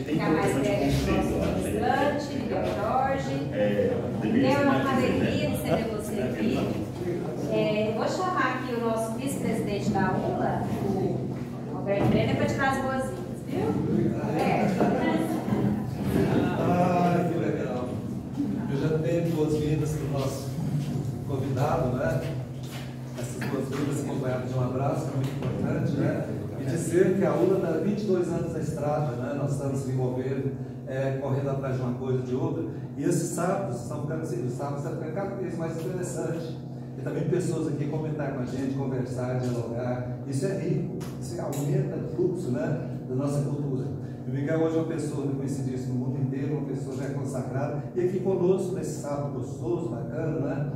ficar mais perto do nosso palestrante, Miguel Jorge. É uma alegria de ter você aqui. Vou chamar aqui o nosso vice-presidente da ULA, o Alberto Brenner, para tirar as boas-vindas, viu? Alberto. Que legal. Eu já dei boas-vindas para o nosso convidado, né? Essas boas-vindas acompanhadas de um abraço, que é muito importante, né? E dizer que a ULA está 22 anos na estrada, né? Nós estamos se envolvendo, correndo atrás de uma coisa, de outra. E esses sábados estão ficando assim, os sábados estão ficando cada vez mais interessante. E também pessoas aqui comentar com a gente, conversar, dialogar. Isso é rico, isso aumenta o fluxo, né, da nossa cultura. O Miguel hoje é uma pessoa conhecidíssima no mundo inteiro, uma pessoa já consagrada, e aqui conosco nesse sábado gostoso, bacana, né?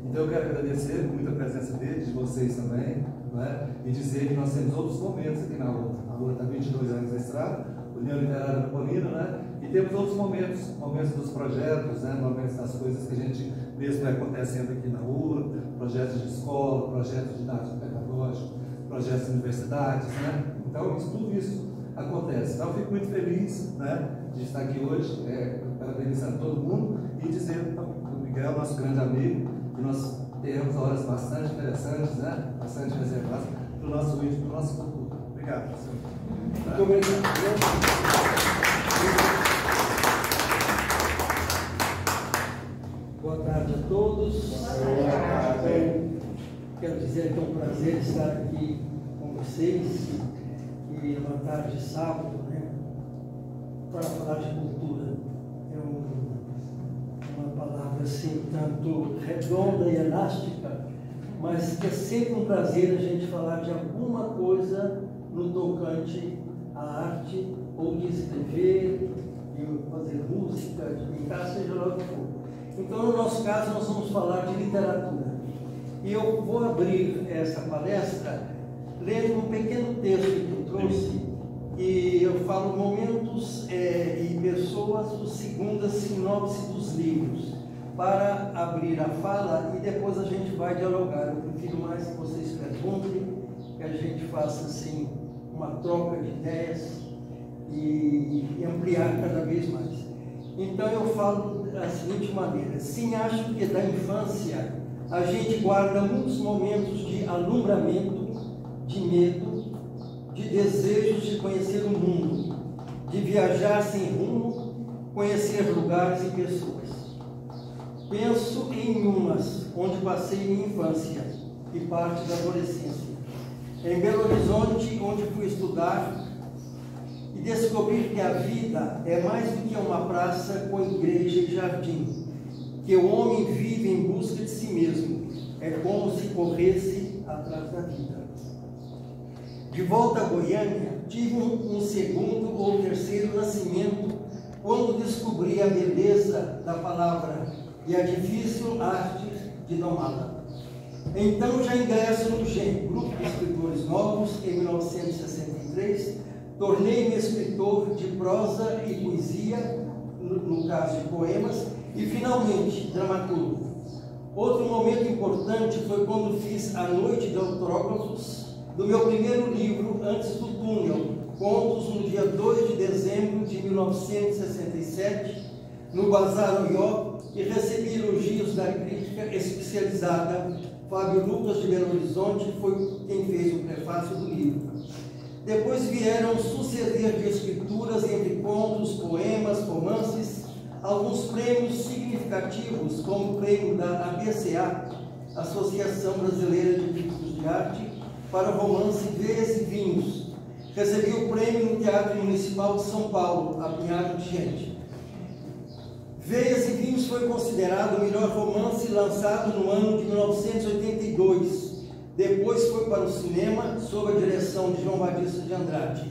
Então eu quero agradecer por muita presença dele, de vocês também, né? E dizer que nós temos outros momentos aqui na ULA. A ULA está 22 anos na estrada, União Literária Napolina, né? E temos outros momentos dos projetos, né? Momentos das coisas que a gente mesmo vai acontecendo aqui na ULA, projetos de escola, projetos de didático pedagógico, projetos de universidades, né? Então tudo isso acontece. Então eu fico muito feliz, né, de estar aqui hoje, parabenizando todo mundo e dizer para o Miguel, nosso grande amigo, que nós teremos horas bastante interessantes, né, bastante reservadas para o nosso vídeo, para o nosso futuro. Obrigado, professor. Muito obrigado. Boa tarde a todos. Boa tarde. Quero dizer que é um prazer estar aqui com vocês e uma tarde de sábado, né, para falar de cultura. É uma palavra assim, tanto redonda e elástica, mas que é sempre um prazer a gente falar de alguma coisa no tocante à arte, ou de escrever, de fazer música, de pintar, seja lá o que for. Então, no nosso caso, nós vamos falar de literatura. E eu vou abrir essa palestra lendo um pequeno texto que eu trouxe, e eu falo momentos e pessoas do segunda sinopse dos livros, para abrir a fala e depois a gente vai dialogar. Eu prefiro mais que vocês perguntem, que a gente faça assim uma troca de ideias e ampliar cada vez mais. Então eu falo da seguinte maneira: sim, acho que da infância a gente guarda muitos momentos de alumbramento, de medo, de desejos de conhecer o mundo, de viajar sem rumo, conhecer lugares e pessoas. Penso em umas onde passei minha infância e parte da adolescência. Em Belo Horizonte, onde fui estudar e descobrir que a vida é mais do que uma praça com igreja e jardim, que o homem vive em busca de si mesmo, é como se corresse atrás da vida. De volta a Goiânia, tive um segundo ou terceiro nascimento quando descobri a beleza da palavra e a difícil arte de domá-la. Então já ingresso no GEM, Grupo de Escritores Novos, em 1963, tornei-me escritor de prosa e poesia, no caso de poemas, e finalmente dramaturgo. Outro momento importante foi quando fiz a noite de autógrafos do meu primeiro livro, Antes do Túnel, contos, no dia 2 de dezembro de 1967, no Bazar Oió, e recebi elogios da crítica especializada. Fábio Lucas, de Belo Horizonte, foi quem fez o prefácio do livro. Depois vieram suceder de escrituras entre contos, poemas, romances, alguns prêmios significativos, como o prêmio da ABCA, Associação Brasileira de Críticos de Arte, para o romance Veias e Vinhos. Recebi o prêmio no Teatro Municipal de São Paulo, apinhado de gente. Veias e Vinhos foi considerado o melhor romance lançado no ano de 1982. Depois foi para o cinema, sob a direção de João Batista de Andrade.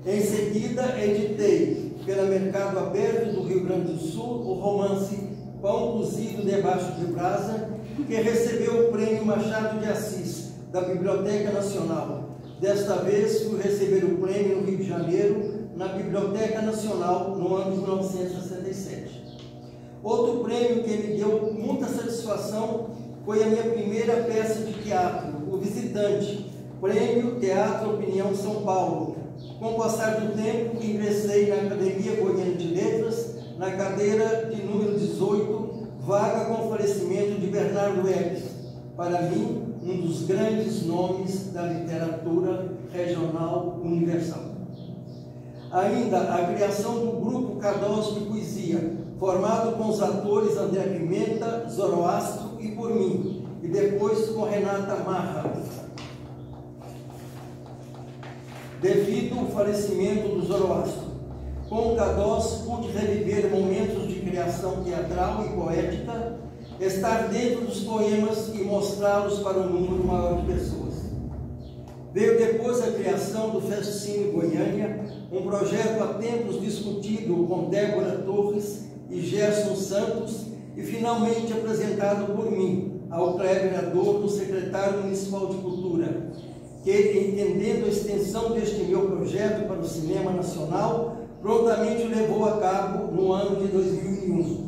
Em seguida, editei, pela Mercado Aberto do Rio Grande do Sul, o romance Pão Cozido Debaixo de Brasa, que recebeu o prêmio Machado de Assis, da Biblioteca Nacional. Desta vez, fui receber o prêmio no Rio de Janeiro, na Biblioteca Nacional, no ano de 1967. Outro prêmio que me deu muita satisfação foi a minha primeira peça de teatro, O Visitante, Prêmio Teatro Opinião São Paulo, Com o passar do tempo, ingressei na Academia Goiana de Letras, na cadeira de número 18, vaga com o falecimento de Bernardo Herres, para mim, um dos grandes nomes da literatura regional universal. Ainda a criação do grupo Cadós de Poesia, formado com os atores André Pimenta, Zoroastro e por mim, e depois com Renata Marra. Devido ao falecimento do Zoroastro, com o Cadós pude reviver momentos de criação teatral e poética, estar dentro dos poemas e mostrá-los para um número maior de pessoas. Veio depois a criação do Festcine Goiânia, um projeto há tempos discutido com Débora Torres e Gerson Santos e finalmente apresentado por mim, ao Kleber Adorno, secretário municipal de Cultura, que, entendendo a extensão deste meu projeto para o cinema nacional, prontamente o levou a cabo no ano de 2001.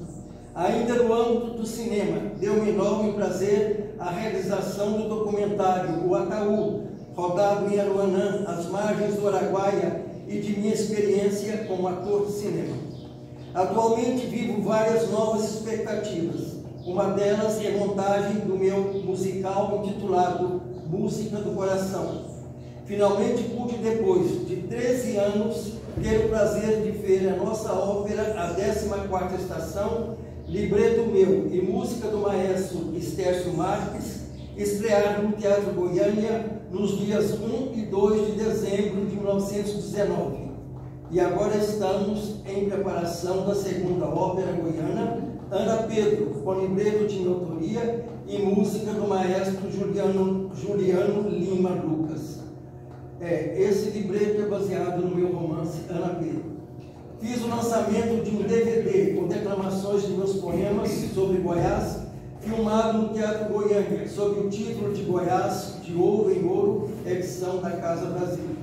Ainda no âmbito do cinema, deu-me enorme prazer a realização do documentário O Ataú, rodado em Aruanã, às margens do Araguaia, e de minha experiência como ator de cinema. Atualmente vivo várias novas expectativas. Uma delas é a montagem do meu musical intitulado Música do Coração. Finalmente pude, depois de 13 anos, ter o prazer de ver a nossa ópera, a 14ª Estação, libreto meu e música do maestro Estércio Marques, estrear no Teatro Goiânia nos dias 1 e 2 de dezembro de 1919. E agora estamos em preparação da segunda ópera goiana, Ana Pedro, com libreto de minha autoria e música do maestro Juliano Lima Lucas. Esse libreto é baseado no meu romance Ana Pedro. Fiz o lançamento de um DVD com declamações de meus poemas sobre Goiás, filmado no Teatro Goiânia, sob o título de Goiás, de Ouro em Ouro, edição da Casa Brasil.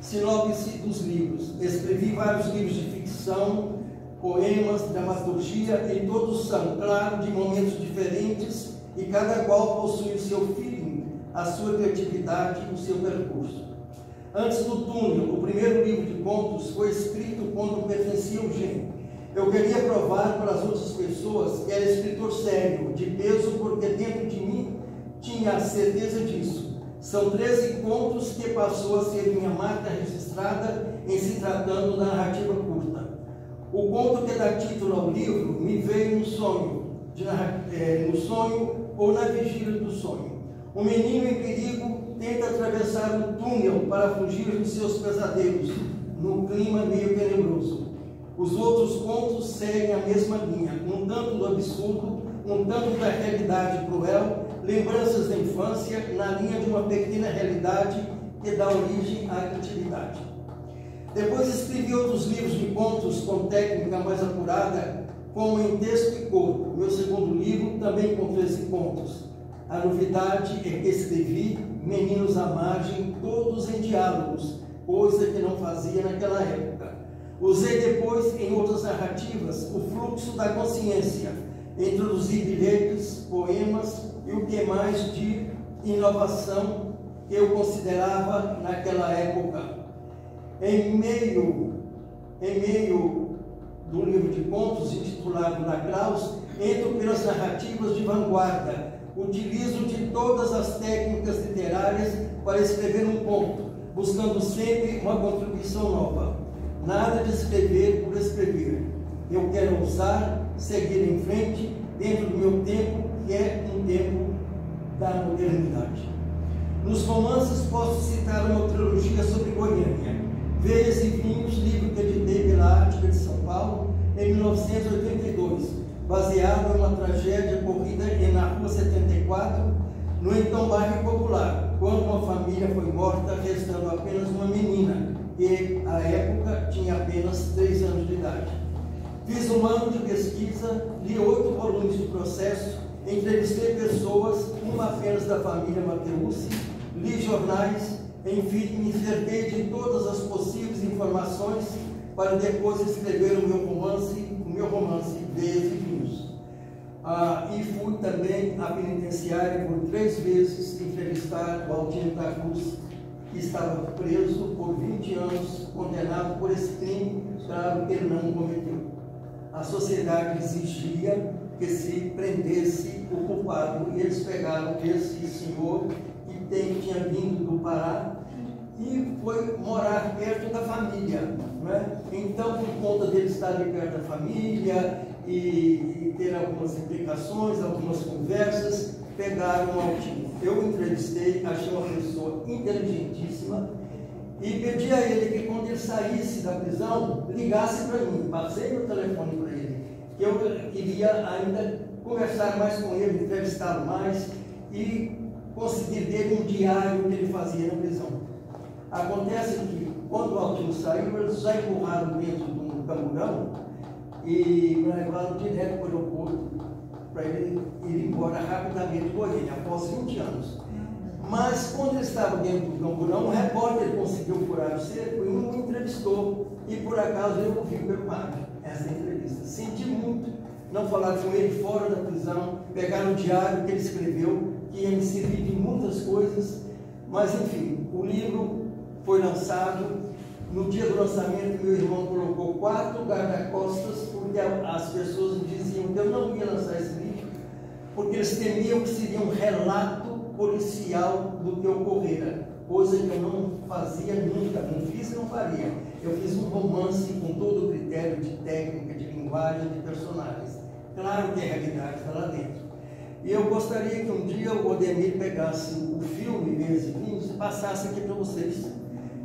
Sinopse dos livros. Escrevi vários livros de ficção, poemas, dramaturgia, e todos são, claro, de momentos diferentes, e cada qual possui o seu feeling, a sua criatividade e o seu percurso. Antes do Túnel, o primeiro livro de contos foi escrito quando pertencia ao Gênio. Eu queria provar para as outras pessoas que era escritor sério, de peso, porque dentro de mim tinha a certeza disso. São 13 contos que passou a ser minha marca registrada em se tratando da narrativa curta. O conto que dá título ao livro me veio no sonho, no sonho ou na vigília do sonho. Um menino em perigo tenta atravessar um túnel para fugir dos seus pesadelos, num clima meio tenebroso. Os outros contos seguem a mesma linha, um tanto do absurdo, um tanto da realidade cruel, lembranças da infância, na linha de uma pequena realidade que dá origem à criatividade. Depois escrevi outros livros de contos com técnica mais apurada, como Em Texto e Corpo, meu segundo livro, também com 13 contos. A novidade é que escrevi Meninos à Margem, todos em diálogos, coisa que não fazia naquela época. Usei depois, em outras narrativas, o fluxo da consciência, introduzi bilhetes, poemas e o que mais de inovação que eu considerava naquela época. Em meio do livro de contos, intitulado Lacraus, entro pelas narrativas de vanguarda. Utilizo de todas as técnicas literárias para escrever um conto, buscando sempre uma contribuição nova. Nada de escrever por escrever. Eu quero ousar, seguir em frente, dentro do meu tempo, que é um tempo da modernidade. Nos romances posso citar uma trilogia sobre Goiânia, Veias e Vinhos, livro que editei pela Ática de São Paulo, em 1982, baseado em uma tragédia ocorrida na Rua 74, no então bairro Popular, quando uma família foi morta, restando apenas uma menina, que, à época, tinha apenas 3 anos de idade. Fiz um ano de pesquisa, li 8 volumes de processo, entrevistei pessoas, uma apenas da família Mateucci, li jornais, enfim, me cerquei de todas as possíveis informações para depois escrever o meu romance Veias e Vinhos. E fui também à penitenciária por 3 vezes entrevistar o Altino da Cruz, e estava preso por 20 anos, condenado por esse crime grave que ele não cometeu. A sociedade exigia que se prendesse o culpado, e eles pegaram esse senhor que tinha vindo do Pará e foi morar perto da família, né? Então, por conta dele estar ali perto da família e ter algumas implicações, algumas conversas, pegaram o Altino. Eu entrevistei, achei uma pessoa inteligentíssima e pedi a ele que quando ele saísse da prisão, ligasse para mim. Passei o telefone para ele, que eu queria ainda conversar mais com ele, entrevistá-lo mais e conseguir dele um diário que ele fazia na prisão. Acontece que, quando o Altino saiu, eles já empurraram dentro de um camburão e levaram direto para o aeroporto para ele ir embora rapidamente com ele, após 20 anos. Mas, quando ele estava dentro do camburão, um repórter conseguiu furar o cerco e o entrevistou. E, por acaso, eu ouvi pelo rádio essa entrevista. Senti muito não falar com ele fora da prisão, pegar o diário que ele escreveu, que ia me servir de muitas coisas. Mas, enfim, o livro foi lançado. No dia do lançamento, meu irmão colocou 4 guarda-costas, porque as pessoas diziam que eu não ia lançar esse livro, porque eles temiam que seria um relato policial do que ocorrera, coisa que eu não fazia nunca, não fiz e não faria. Eu fiz um romance com todo o critério de técnica, de linguagem, de personagens. Claro que a realidade está lá dentro. E eu gostaria que um dia o Odemir pegasse o filme Vinhos e Vinhos e passasse aqui para vocês.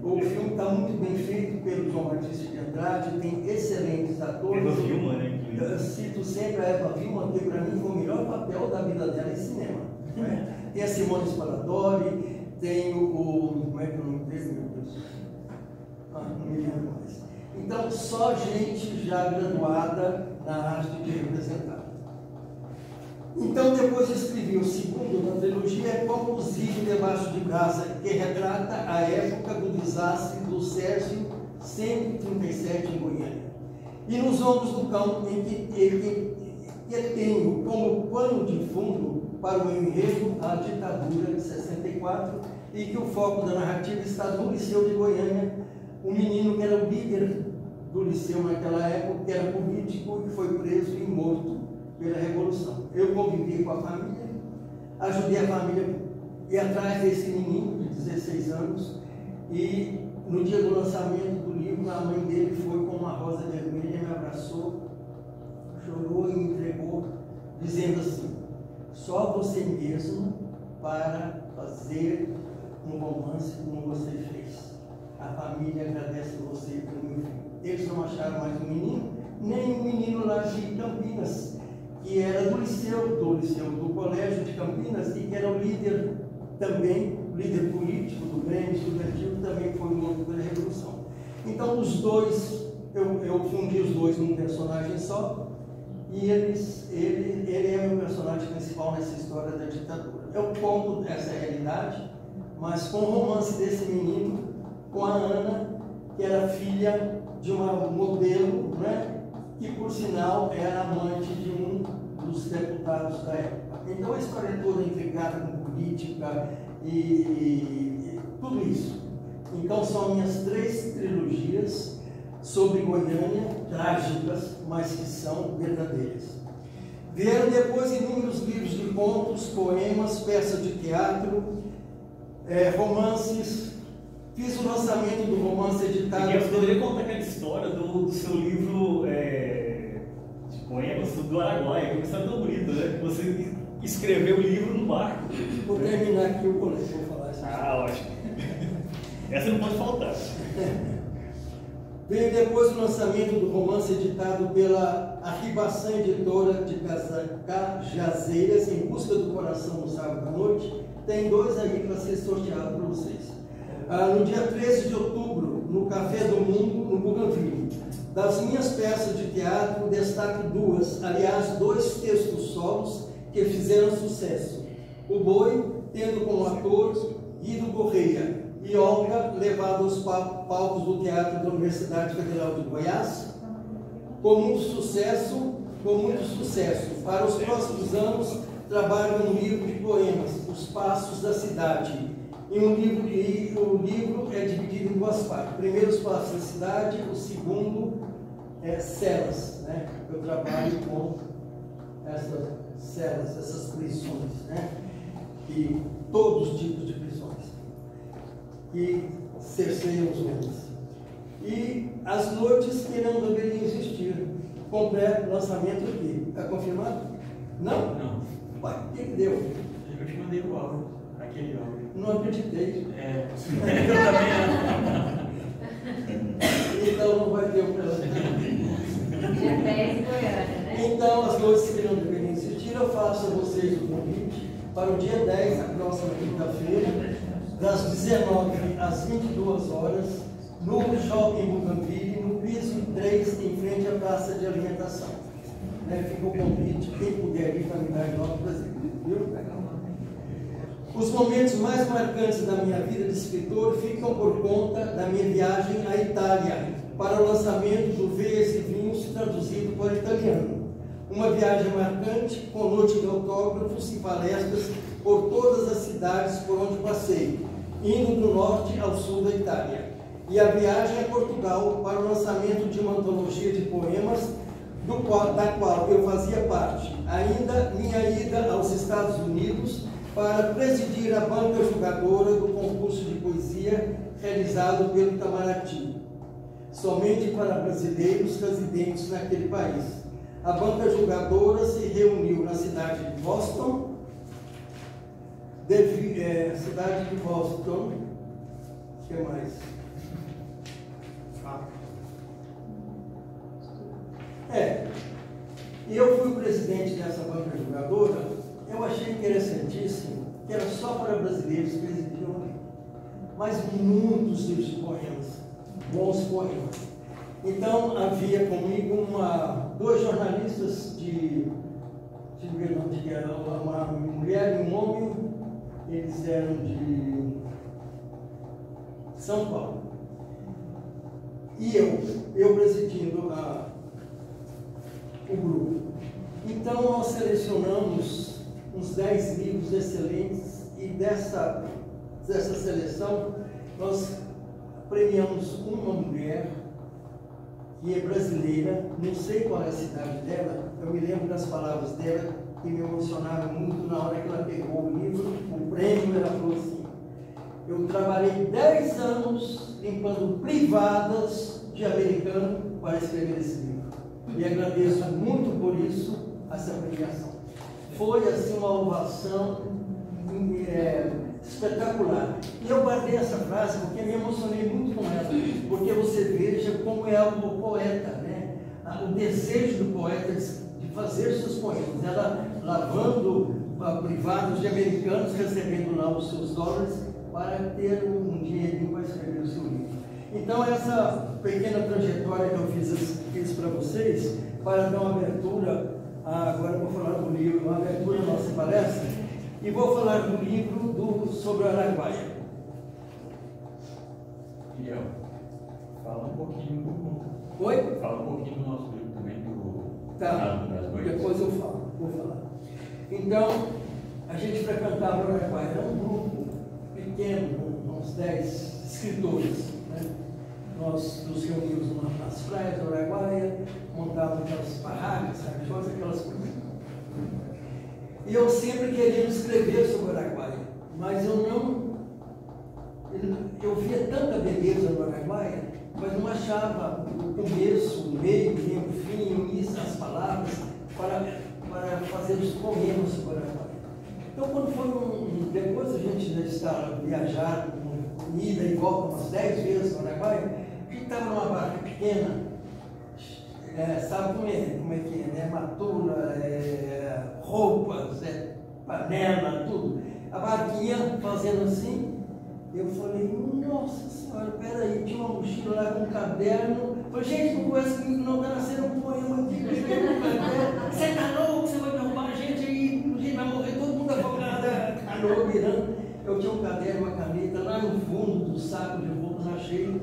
O filme está muito bem feito pelo João Batista de Andrade, tem excelentes atores. Eva Vilma, né? Eu cito sempre a Eva Vilma, que para mim foi o melhor papel da vida dela em cinema. Né? Tem a Simone Spalladori, tem como é que é o nome dele, meu Deus? Não me lembro mais. Então, só gente já graduada na arte de representar. Então, depois eu escrevi o segundo da trilogia, Conclusivo Debaixo de Brasa, que retrata a época do desastre do Sérgio 137 em Goiânia. E nos Ombros do Cão, em que ele tem como pano de fundo para o enredo a ditadura de 64, e que o foco da narrativa está no Liceu de Goiânia, um menino que era o líder do Liceu naquela época, que era político e foi preso e morto pela Revolução. Eu convivi com a família, ajudei a família a ir atrás desse menino de 16 anos, e no dia do lançamento do livro, a mãe dele foi com uma rosa vermelha, me abraçou, chorou e me entregou, dizendo assim: só você mesmo para fazer um romance como você fez. A família agradece você pelo meu filho. Eles não acharam mais um menino, nem um menino lá de Campinas, que era do liceu, do colégio de Campinas, e que era o líder também, líder político do Grêmio Estudantil, que também foi morto pela Revolução. Então, os dois, eu fundi os dois num personagem só, e ele é o meu personagem principal nessa história da ditadura. Eu conto essa realidade, mas com o romance desse menino, com a Ana, que era filha de uma modelo, né? Que por sinal era amante de um dos deputados da época. Então a história é toda intricada com política e tudo isso. Então são minhas 3 trilogias sobre Goiânia, trágicas, mas que são verdadeiras. Vieram depois inúmeros livros de contos, poemas, peças de teatro, romances. Fiz o lançamento do romance editado. Você poderia contar aquela história do seu livro de poemas do Araguaia, que é uma história tão bonita, né? Que você escreveu o livro no barco. Vou terminar aqui o vou falar isso. Ótimo. Essa não pode faltar. Veio depois o lançamento do romance editado pela Arribação Editora de Cajazeiras, Em Busca do Coração, no sábado à noite. Tem 2 aí para ser sorteado para vocês. No dia 13 de outubro, no Café do Mundo, no Bougainville. Das minhas peças de teatro, destaco 2, aliás, 2 textos solos que fizeram sucesso. O Boi, tendo como ator Guido Correia, e Olga, levado aos palcos do Teatro da Universidade Federal de Goiás, com muito sucesso. Para os próximos anos, trabalho num livro de poemas, Os Passos da Cidade, E o livro é dividido em duas partes. O primeiro, os passos da cidade, o segundo é celas, né? Eu trabalho com essas celas, essas prisões, né? E todos os tipos de prisões que cerceiam os homens. E as noites que não deveriam existir. Completo lançamento aqui. Está confirmado? Não? Não. Ué, o que deu? Eu te mandei o áudio, aquele áudio. Não acreditei. Eu também não. Então não vai ter o plano. Dia 10 em Goiânia, né? Então, as noites que não deveriam existir, eu faço a vocês o convite para o dia 10, a próxima quinta-feira, das 19 às 22 horas, no Shopping Bougainville, no piso 3, em frente à praça de alimentação. Fica o convite, quem puder ir para me dar nota presente, viu? Os momentos mais marcantes da minha vida de escritor ficam por conta da minha viagem à Itália, para o lançamento do Veias e Vinhos, traduzido para o italiano. Uma viagem marcante, com noite de autógrafos e palestras por todas as cidades por onde passei, indo do norte ao sul da Itália. E a viagem a Portugal para o lançamento de uma antologia de poemas, da qual eu fazia parte. Ainda minha ida aos Estados Unidos para presidir a banca julgadora do concurso de poesia realizado pelo Itamaraty, somente para brasileiros residentes naquele país. A banca julgadora se reuniu na cidade de Boston, o que mais? E eu fui o presidente dessa banca julgadora. Eu achei interessantíssimo que era só para brasileiros que presidiam ali, mas muitos livros de poemas, bons poemas. Então havia comigo dois jornalistas uma mulher e um homem, eles eram de São Paulo. E eu presidindo o grupo. Então nós selecionamos uns 10 livros excelentes e dessa seleção nós premiamos uma mulher que é brasileira, não sei qual é a cidade dela, eu me lembro das palavras dela que me emocionaram muito na hora que ela pegou o livro, o prêmio, ela falou assim: eu trabalhei 10 anos limpando privadas de americano para escrever esse livro. E agradeço muito por isso, essa premiação. Foi assim uma ovação espetacular. E eu guardei essa frase porque me emocionei muito com ela, porque você veja como é o poeta, né? O desejo do poeta de fazer seus poemas. Ela lavando privados de americanos, recebendo lá os seus dólares para ter um dinheirinho para escrever o seu livro. Então essa pequena trajetória que eu fiz para vocês, para dar uma abertura, agora eu vou falar do livro, uma abertura à nossa palestra, e vou falar do livro sobre o Araguaia. Miguel, fala um pouquinho do... Oi? Fala um pouquinho do nosso livro também, do... Tá, das noites. depois eu falo, vou falar. Então, a gente frequentava o Araguaia, era um grupo pequeno, uns 10 escritores, né? Nós nos reunimos nas praias do Araguaia, montávamos aquelas barracas, aquelas coisas. E eu sempre queria escrever sobre o Araguaia, mas eu via tanta beleza no Araguaia, mas não achava o começo, o meio, o fim, o início, as palavras, para fazer os poemas sobre o Araguaia. Então, quando foi depois a gente já estar viajar, com ida e volta umas 10 vezes no Araguaia, a gente estava numa barca pequena, sabe como é que é, né? Matura, roupas, panela, tudo. A barquinha fazendo assim, eu falei, nossa senhora, peraí, tinha uma mochila lá com um caderno. Eu falei, gente, não conhece comigo, não, está nascendo um poema aqui, você está louco, você vai derrubar a gente aí, a gente vai morrer, todo mundo afogado, canoa virando. Eu tinha um caderno, uma caneta, lá no fundo do saco de roupas, achei,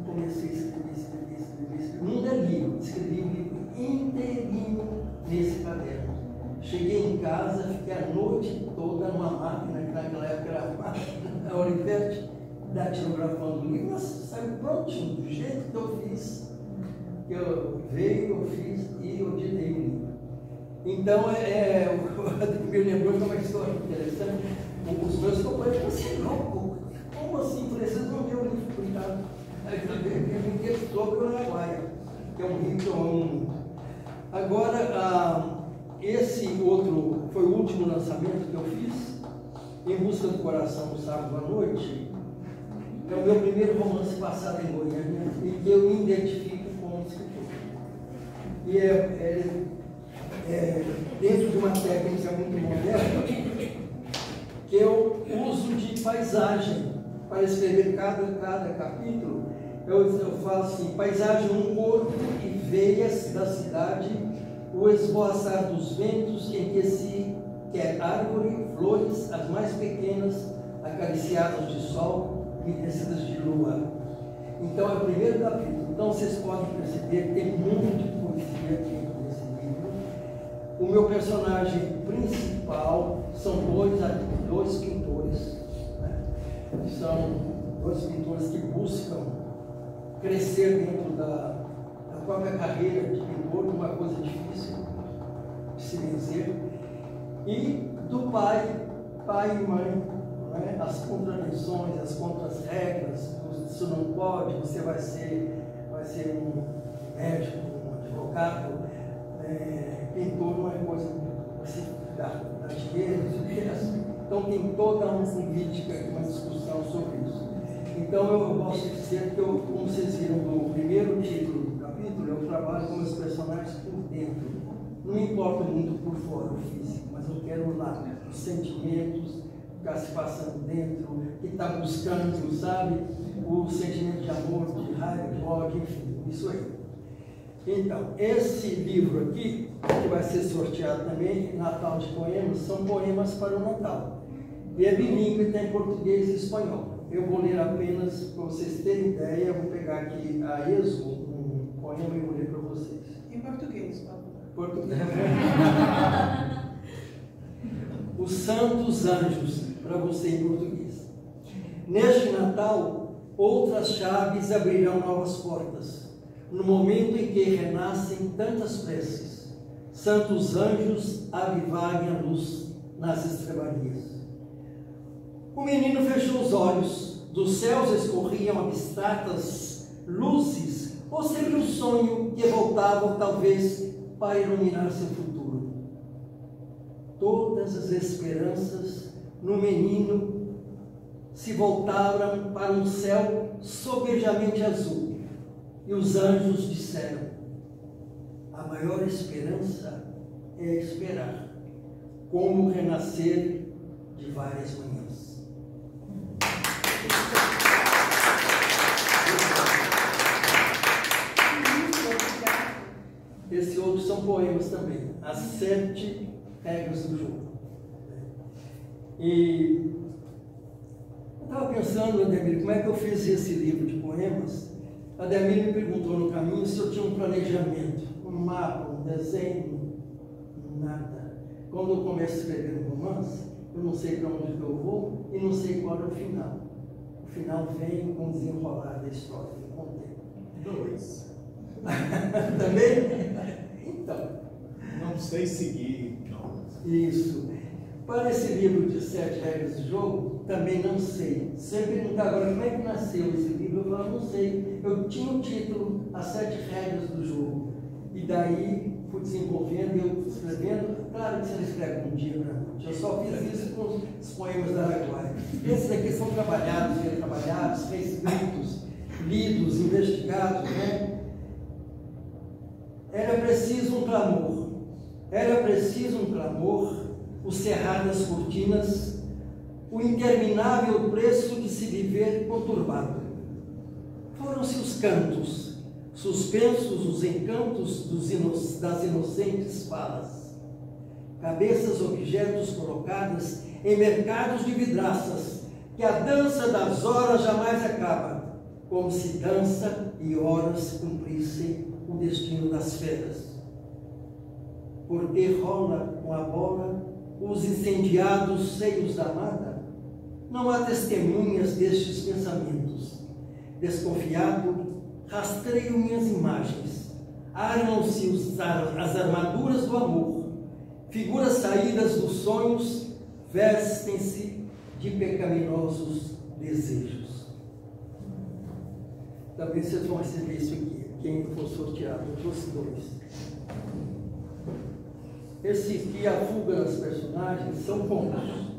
comecei a escrever. Não é livro, escrevi um livro inteirinho nesse caderno. Cheguei em casa, fiquei a noite toda numa máquina, que naquela época era a máquina, a Olivetti, datilografando o livro, mas saiu prontinho, do jeito que eu fiz. Eu fiz e eu ditei o livro. Então, me lembrou de uma história interessante. Os meus companheiros falaram assim, não, como assim? Vocês não viram o livro, cuidado. Aí eu me dei sobre o Araguaia, que é um rio que eu amo muito. Agora, esse outro foi o último lançamento que eu fiz, Em Busca do Coração, no sábado à noite. É o meu primeiro romance passado em Goiânia e que eu me identifico como escritor. E é dentro de uma técnica muito moderna que eu uso de paisagem para escrever cada capítulo. Eu falo assim: paisagem, um corpo e veias da cidade, o esvoaçar dos ventos em que se quer árvore, flores, as mais pequenas, acariciadas de sol e tecidas de lua. Então é o primeiro capítulo. Então vocês podem perceber que tem muito de poesia dentro desse livro. O meu personagem principal são dois pintores, né? São dois pintores que buscam crescer dentro da própria carreira de pintor, uma coisa difícil de se vencer. E do pai e mãe, né? As contradições, as contras-regras, isso não pode, você vai ser um médico, um advogado, pintor não é coisa que você dá dinheiro, então tem toda uma política, uma discussão sobre isso. Então eu posso dizer que como vocês viram no primeiro título do capítulo, eu trabalho com os personagens por dentro. Não me importa muito por fora o físico, mas eu quero lá os sentimentos, ficar se passando dentro, que está buscando, sabe? O sentimento de amor, de raiva, de ódio, enfim, isso aí. Então, esse livro aqui, que vai ser sorteado também, Natal de Poemas, são poemas para o Natal. E é bilíngue, tem português e espanhol. Eu vou ler apenas, para vocês terem ideia, eu vou pegar aqui a esmo, um poema e vou ler para vocês. Em português, por favor. Português. Os Santos Anjos, para você em português. Neste Natal, outras chaves abrirão novas portas, no momento em que renascem tantas preces. Santos anjos avivarem a luz nas estrebarias. O menino fechou os olhos, dos céus escorriam abstratas luzes, ou sempre um sonho que voltava talvez para iluminar seu futuro. Todas as esperanças no menino se voltaram para um céu sobejamente azul, e os anjos disseram: a maior esperança é esperar, como renascer de várias manhãs. Esse outro são poemas também, as 7 regras do jogo. E eu estava pensando, Ademir, como é que eu fiz esse livro de poemas? A Ademir me perguntou no caminho se eu tinha um planejamento, um mapa, um desenho, nada. Quando eu começo a escrever um romance, eu não sei para onde eu vou e não sei qual é o final. O final vem com o desenrolar da história, com o tempo. 2. Também? Então. Não sei seguir. Não. Isso. Para esse livro de 7 regras do jogo, também não sei. Sempre perguntar agora como é que nasceu esse livro, eu falo, não sei. Eu tinha um título, As 7 regras do jogo. E daí fui desenvolvendo, eu escrevendo. Claro que você não escreve um dia para noite. Eu só fiz isso com os poemas da Araguaia. Esses aqui são trabalhados, retrabalhados, reescritos, lidos, investigados, né? Era preciso um clamor, o cerrar das cortinas, o interminável preço de se viver conturbado. Foram-se os cantos, suspensos os encantos das inocentes falas. Cabeças, objetos colocadas em mercados de vidraças, que a dança das horas jamais acaba, como se dança e horas cumprissem o destino das feras. Porque rola com a bola os incendiados seios da amada? Não há testemunhas destes pensamentos. Desconfiado, rastreio minhas imagens. Armam-se as armaduras do amor. Figuras saídas dos sonhos vestem-se de pecaminosos desejos. Também vocês vão receber isso aqui. Quem for sorteado, eu trouxe 2. Esse aqui, a fuga das personagens, são contos.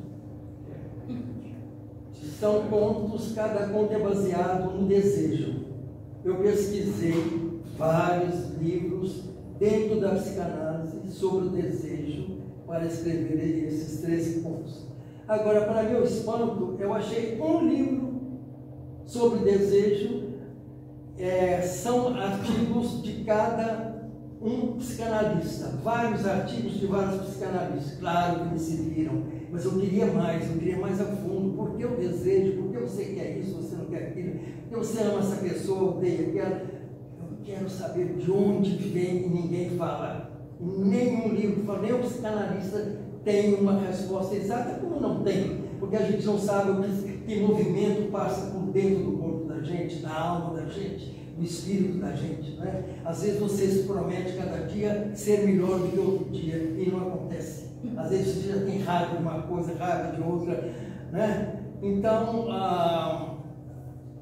São contos, cada conto é baseado no desejo. Eu pesquisei vários livros dentro da psicanálise sobre o desejo para escrever esses 13 contos. Agora, para meu espanto, eu achei um livro sobre desejo. São artigos de cada um psicanalista, vários artigos de vários psicanalistas. Claro que eles se viram, mas eu queria mais a fundo. Por que o desejo? Por que você quer isso, você não quer aquilo? Por que você ama essa pessoa, odeia aquela? Eu quero saber de onde vem, e ninguém fala. Nenhum livro fala, nem o psicanalista tem uma resposta exata, como não tem, porque a gente não sabe que movimento passa por dentro do corpo da gente, da alma da gente, do espírito da gente, né? Às vezes você se promete cada dia ser melhor do que outro dia e não acontece. Às vezes você já tem raiva de uma coisa, raiva de outra, né? Então,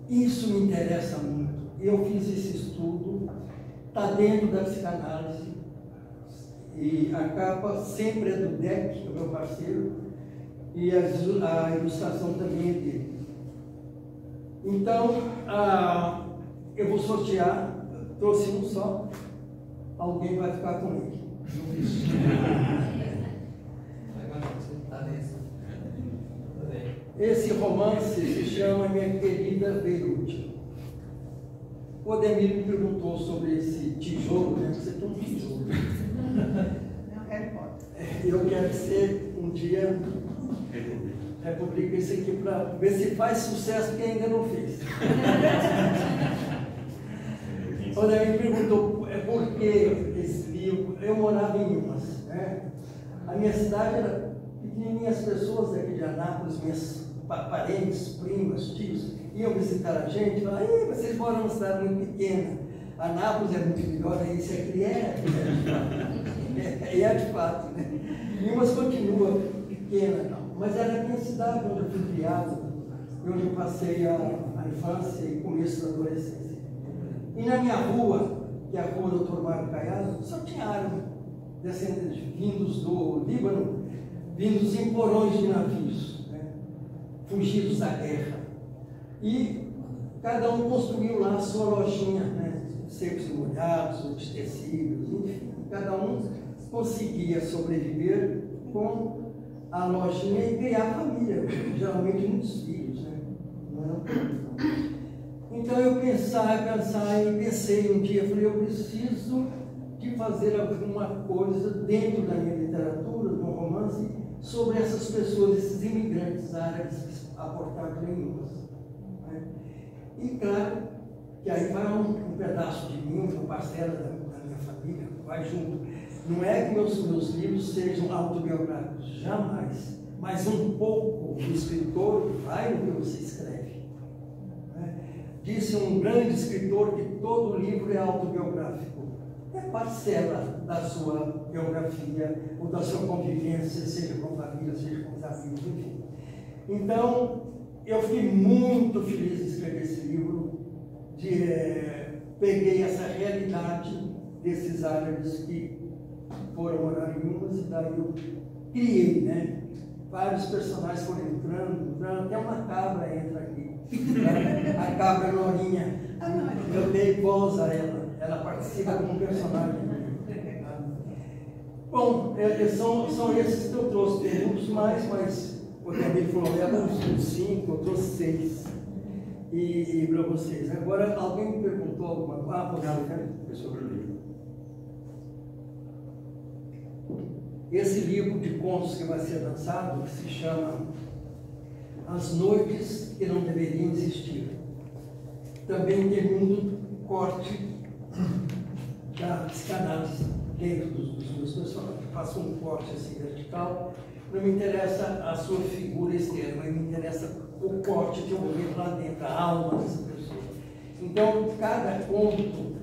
isso me interessa muito. Eu fiz esse estudo, está dentro da psicanálise, e a capa sempre é do Deck, é o meu parceiro, e a ilustração também é dele. Então, eu vou sortear, trouxe um só, alguém vai ficar com ele. Esse romance se chama Minha Querida Beirute. O Ademir me perguntou sobre esse tijolo, né? Você tem um tijolo. Não, Harry Potter. Eu quero ser um dia republica isso aqui para ver se faz sucesso, que ainda não fez. O Ademir me perguntou por que esse livro. Eu morava em Minas, né? A minha cidade era pequenininha, as pessoas daqui de Anápolis, minhas parentes, primas, tios, iam visitar a gente e falavam, vocês moram numa cidade muito pequena, Anápolis é muito melhor, isso aqui é de fato, né? E umas continua pequena, não. Mas era a minha cidade onde eu fui criado, onde eu passei a infância e começo da adolescência. E na minha rua, que é a rua Dr. Mário Caiado, só tinha árvore, descendentes vindos do Líbano, vindos em porões de navios, né? Fugidos da guerra. E cada um construiu lá a sua lojinha, né? Secos e molhados, de tecidos, enfim. Cada um conseguia sobreviver com a lojinha e criar família, geralmente muitos filhos, né? Então eu pensei um dia, falei, eu preciso de fazer alguma coisa dentro da minha literatura, de um romance, sobre essas pessoas, esses imigrantes árabes aportados em Minas. Né? E claro, que aí vai um pedaço de mim, uma parcela da minha família, vai junto. Não é que meus livros sejam autobiográficos, jamais. Mas um pouco do escritor vai no que você escreve. Né? Disse um grande escritor que todo livro é autobiográfico. É parcela da sua biografia ou da sua convivência, seja com a família, seja com os amigos, enfim. Então, eu fiquei muito feliz de escrever esse livro. Peguei essa realidade desses árabes que foram morar em Minas e daí eu criei, né? Vários personagens foram entrando, até uma cabra entra aqui. A cabra Norinha. Eu dei voz a ela participa como um personagem. Bom, são esses que eu trouxe. Tem muitos mais, mas o David falou, uns 5, eu trouxe 6. E para vocês. Agora, alguém me perguntou alguma coisa? Foi sobre o livro. Esse livro de contos que vai ser lançado se chama As Noites que Não Deveriam Existir. Também tem muito corte da psicanálise dentro dos meus personagens. Faço um corte assim vertical não me interessa a sua figura externa, mas me interessa o corte que eu vejo lá dentro, a alma dessa pessoa. Então, cada conto,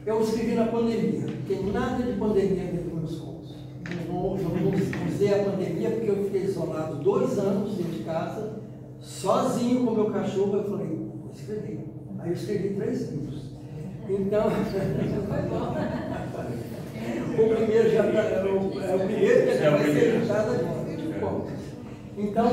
eu escrevi na pandemia, não tem nada de pandemia dentro dos meus contos. Não usei a pandemia porque eu fiquei isolado 2 anos dentro de casa, sozinho com meu cachorro. Eu falei, vou escrever. Aí eu escrevi 3 livros. Então, Foi bom. o primeiro já está, o primeiro que vai ser editado agora. Então,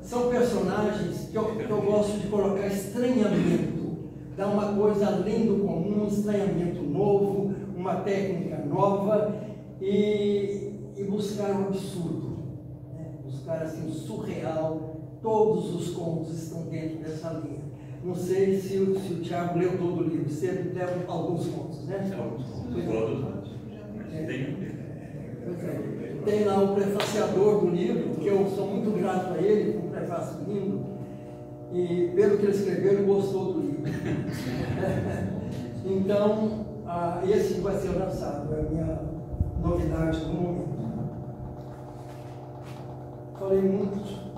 são personagens que eu gosto de colocar estranhamento, dar uma coisa além do comum, um estranhamento novo, uma técnica nova e buscar o absurdo, né? Buscar assim o surreal. Todos os contos estão dentro dessa linha. Não sei se o Tiago leu todo o livro, se ele leu alguns contos, né? Tem lá o prefaciador do livro, que eu sou muito grato a ele, com um prefácio lindo, e pelo que ele escreveu, ele gostou do livro. Então, esse vai ser lançado, é a minha novidade do momento. Falei muito.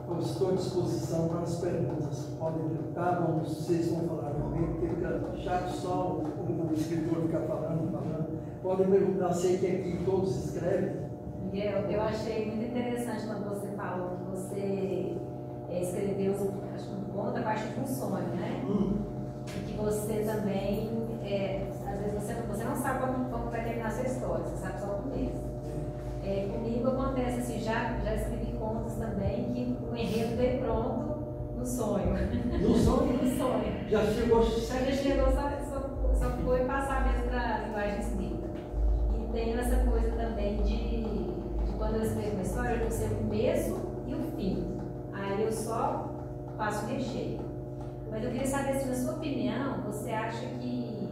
Eu estou à disposição para as perguntas. Podem perguntar, vocês vão falar também, porque fica chato só o escritor ficar falando. Podem perguntar, sei que aqui todos escrevem. Eu achei muito interessante quando você falou que você escreveu, acho que um conto a partir de um sonho, né? E que você também, às vezes você não sabe como vai terminar a sua história, você sabe só o começo. Comigo acontece assim, já escrevi contos também que o enredo veio pronto no sonho. No sonho? No sonho. Já chegou só foi passar mesmo para a linguagem escrita. E tenho essa coisa também de quando eu escrevo uma história, eu sei o começo e o fim. Aí eu só faço o recheio. Mas eu queria saber se, na sua opinião, você acha que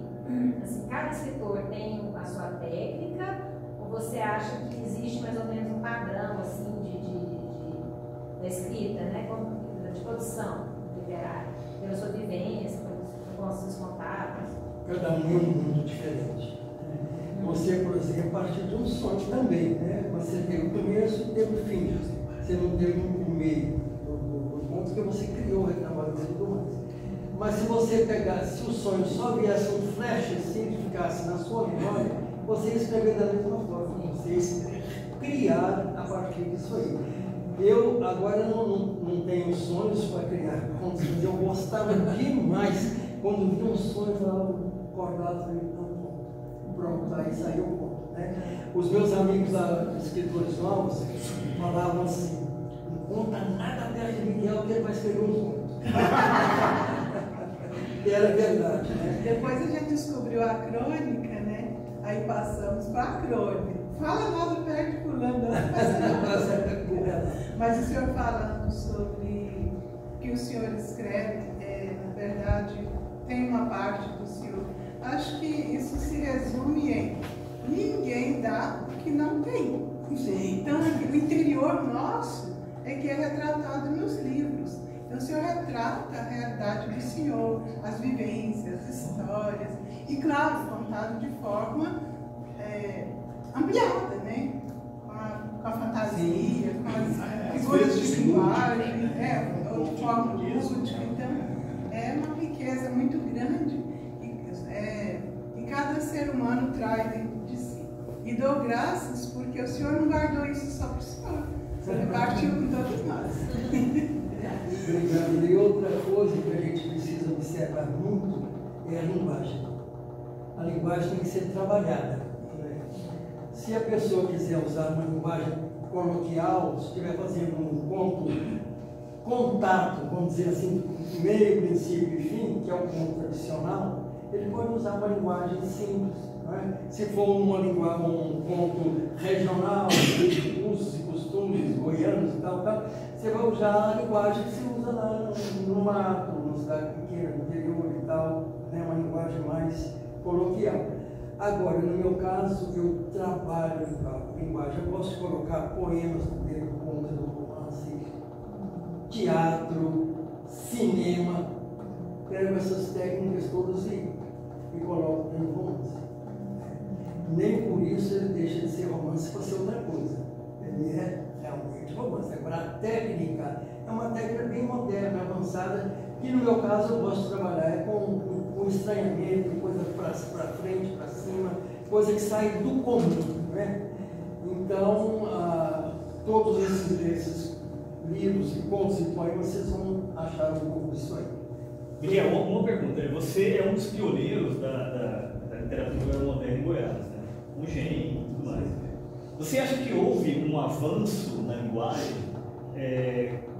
assim, cada escritor tem a sua técnica? Ou você acha que existe mais ou menos um padrão assim, da escrita, né? De produção literária, pela sua vivência, com os seus contatos? Cada um é um mundo diferente. Você, por exemplo, partiu de um sonho também, né? Você teve o começo e teve o fim. Você não teve o meio do ponto que você criou, retrabalhou e tudo mais. Mas se você pegasse, se o sonho só viesse um flash assim, que ficasse na sua memória, você ia escrever da mesma forma, você ia criar a partir disso aí. Eu agora não tenho sonhos para criar contos, mas eu gostava demais quando via um sonho, eu falava, acordava, falei, pronto, aí saiu o conto, né? Os meus amigos escritores novos falavam assim, não conta nada perto de Miguel que ele vai escrever um conto. E era verdade, né? Depois a gente descobriu a crônica, né? Aí passamos para a crônica. Fala nada perto de fulano, mas o senhor falando sobre que o senhor escreve, na verdade, tem uma parte do senhor. Acho que isso se resume em ninguém dá o que não tem. Então, o interior nosso é que é retratado nos livros. Então, o senhor retrata a realidade do senhor, as vivências, as histórias, e, claro, contado de forma ampliada, né? Com a fantasia, com as figuras de linguagem, de forma lúdica. Então, é uma riqueza muito grande e cada ser humano traz dentro de si. E dou graças porque o senhor não guardou isso só para o senhor, você repartiu com todos nós. Obrigado. E outra coisa que a gente precisa observar muito é a linguagem. A linguagem tem que ser trabalhada. Né? Se a pessoa quiser usar uma linguagem coloquial, se estiver fazendo um contato, vamos dizer assim, meio, princípio e fim, que é o conto tradicional, ele pode usar uma linguagem simples. Né? Se for um conto regional, de usos e costumes goianos e tal, você vai usar a linguagem que se usa lá no mato, numa cidade pequena, no interior e tal, né? Uma linguagem mais coloquial. Agora, no meu caso, eu trabalho a linguagem. Eu posso colocar poemas no meio do conto, do romance, teatro, cinema. Pego essas técnicas todas e coloco dentro do romance. Nem por isso ele deixa de ser romance para ser outra coisa. realmente romance. Agora, a técnica é uma técnica bem moderna, avançada, que no meu caso eu gosto de trabalhar com estranhamento, coisa para frente, para cima, coisa que sai do comum, né? Então, todos esses livros e contos e poemas, vocês vão achar um pouco disso aí. Miguel, uma pergunta. Você é um dos pioneiros da literatura moderna em Goiás, né? Um gênio e tudo mais. Você acha que houve um avanço na linguagem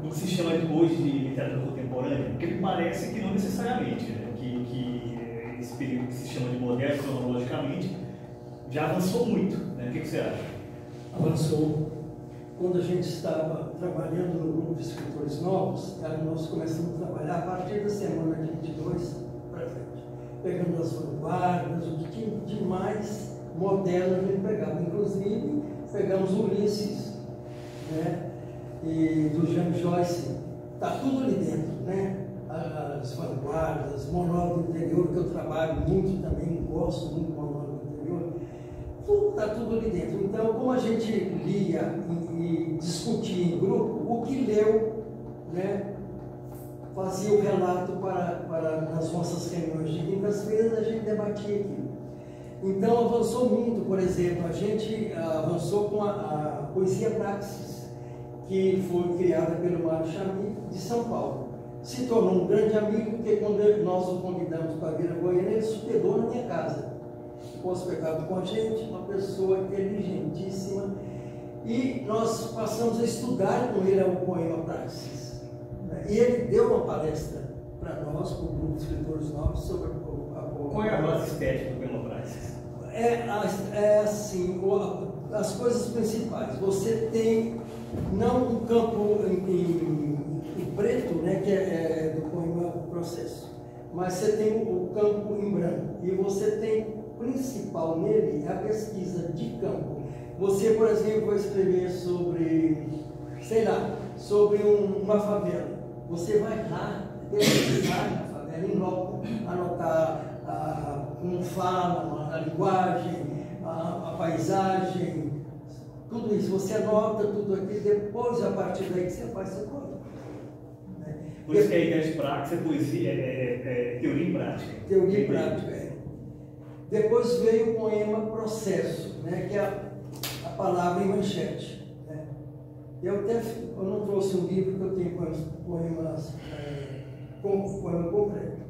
do que se chama hoje de literatura contemporânea? Porque me parece que não necessariamente, né? Que esse período que se chama de moderno, cronologicamente, já avançou muito, né? O que você acha? Avançou. Quando a gente estava trabalhando no grupo de escritores novos, nós começamos a trabalhar a partir da semana de 22 para frente, pegando as vanguardas, o que tinha de mais moderno a gente pegava. Inclusive, pegamos Ulisses, né? E do Jean Joyce, está tudo ali dentro, né? As vanguardas, monólogo do interior, que eu trabalho muito também, gosto muito do monólogo do interior. Está tudo ali dentro. Então, como a gente lia e discutia em grupo, o que leu, né, fazia o relato para nas nossas reuniões de quintas-feiras, a gente debatia aquilo. Então, avançou muito. Por exemplo, a gente avançou com a poesia Praxis, que foi criada pelo Mário Chami, de São Paulo. Se tornou um grande amigo, porque quando nós o convidamos para vir a Goiânia, ele se hospedou na minha casa. Ficou hospedado com a gente, uma pessoa inteligentíssima, e nós passamos a estudar com ele o poema Praxis. E ele deu uma palestra para nós, para o grupo de escritores novos, sobre a poema. Qual é a base estética do poema Praxis? É assim, as coisas principais. Você tem, não um campo em preto, né, que é do poema Processo, mas você tem o campo em branco, e você tem principal nele é a pesquisa de campo. Você, por exemplo, vai escrever sobre, sei lá, sobre uma favela. Você vai lá, pesquisar na favela, em loco, anotar como fala, a linguagem, a paisagem, tudo isso. Você anota tudo aqui, depois, a partir daí, que você faz seu poema. Por isso que a ideia de praxis é poesia, é teoria e prática. Teoria e prática, é. Depois veio o poema Processo, né, que é a palavra em manchete. Né? Eu não trouxe um livro, porque eu tenho poemas com poema concreto,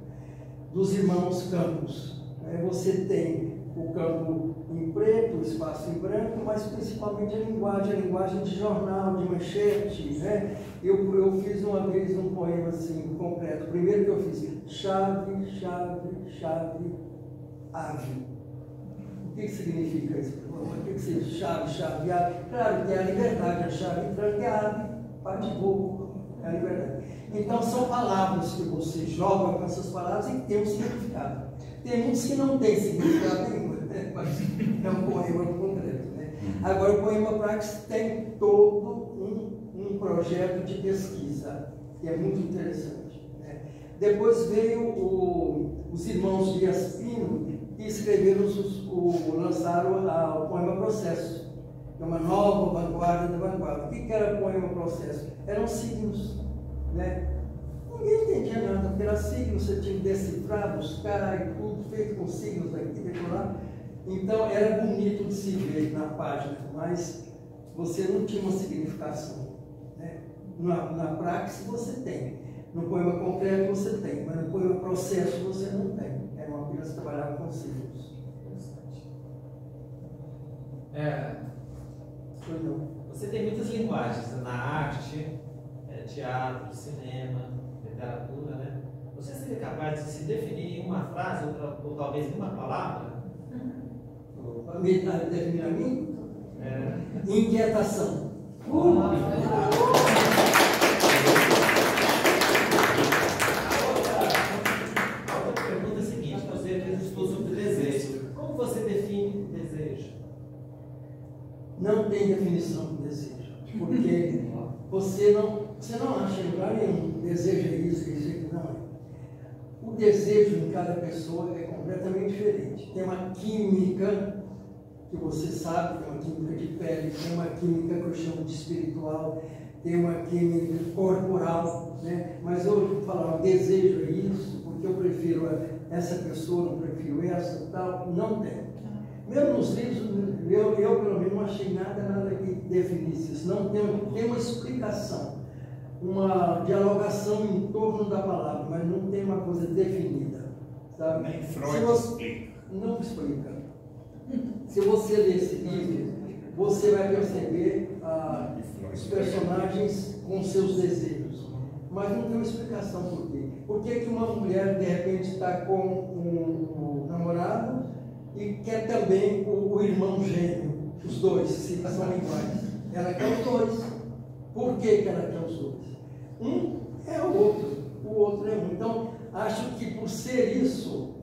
dos irmãos Campos. Você tem o campo em preto, o espaço em branco, mas principalmente a linguagem de jornal, de manchete. Né? Eu fiz uma vez um poema assim, concreto. Primeiro que eu fiz, chave, chave, chave, ave. O que significa isso? O que significa chave, ave? Claro, tem a liberdade, a chave tranca é ave, parte boca, é a liberdade. Então são palavras que você joga com essas palavras e tem um significado. Tem muitos que não tem significado nenhum, né? Mas é um poema concreto. Né? Agora, o poema Praxis tem todo um projeto de pesquisa, que é muito interessante. Né? Depois veio os irmãos Dias Pino, que escreveram, lançaram o poema Processo, que é uma nova vanguarda da vanguarda. O que era o poema Processo? Eram signos, né? Ninguém entendia nada, porque era signos, você tinha que decifrar, buscar e tudo, feito com signos aqui, decorar. Então era bonito de se ver na página, mas você não tinha uma significação. Né? Na praxis você tem, no poema concreto você tem, mas no poema Processo você não tem. Era uma coisa que trabalhava com signos. Você tem muitas linguagens na arte, teatro, cinema, literatura, né? Você seria capaz de se definir em uma frase ou talvez em uma palavra? Definir a mim? Inquietação. A outra pergunta é a seguinte: você fez estudo sobre desejo. Como você define desejo? Não tem definição de desejo, porque você não acha em lugar nenhum desejo é isso, não é. O desejo em cada pessoa é completamente diferente. Tem uma química que você sabe, tem uma química de pele, tem uma química que eu chamo de espiritual, tem uma química corporal, né? Mas eu vou falar, o desejo é isso, porque eu prefiro essa pessoa, não prefiro essa, tal, não tem. Mesmo nos livros, eu pelo menos não achei nada que definisse isso, não tem uma explicação, uma dialogação em torno da palavra, mas não tem uma coisa definida, sabe? Nem Freud explica. Não explica. Se você ler esse livro, você vai perceber os personagens com seus desejos, mas não tem uma explicação por quê. Por que que uma mulher de repente está com um namorado e quer também o irmão gêmeo, os dois, se são iguais? Ela quer os dois. Por que que ela quer os dois? Um é o outro é um. Então, acho que por ser isso,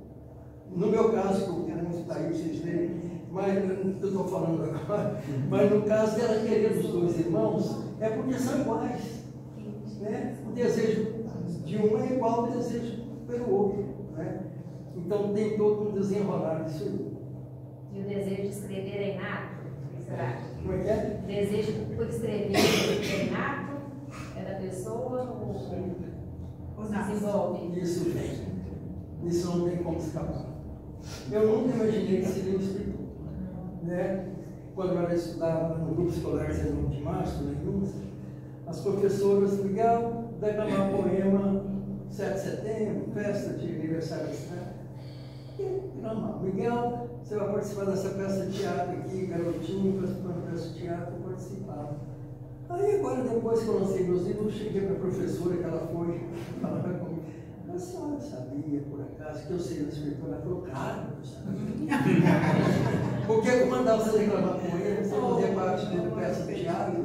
no meu caso, que eu não está aí, vocês verem, mas eu estou falando agora, mas no caso dela querer os dois irmãos, é porque são iguais. Né? O desejo de um é igual ao desejo pelo outro. Né? Então tem todo um desenrolar disso aí. E o desejo de escrever é inato? Será? Como é que é? O desejo por escrever é inato? É da pessoa ou se desenvolve? Isso vem. Isso não tem como escapar. Eu nunca imaginei que seria um escritor. Né? Quando eu estudava no grupo escolar 19 de março, as professoras, Miguel, declamar o poema 7 de setembro, festa de aniversário da cidade. Não, Miguel, você vai participar dessa peça de teatro aqui, garotinho, participando da peça de teatro, eu participava. Aí agora, depois que eu lancei meus livros, eu cheguei para a professora, que ela foi falar comigo. A senhora sabia, por acaso, que eu seria escritora? Ela falou, claro, eu sabia. Porque eu mandava você declamar poema, você fazer parte de uma peça de teatro,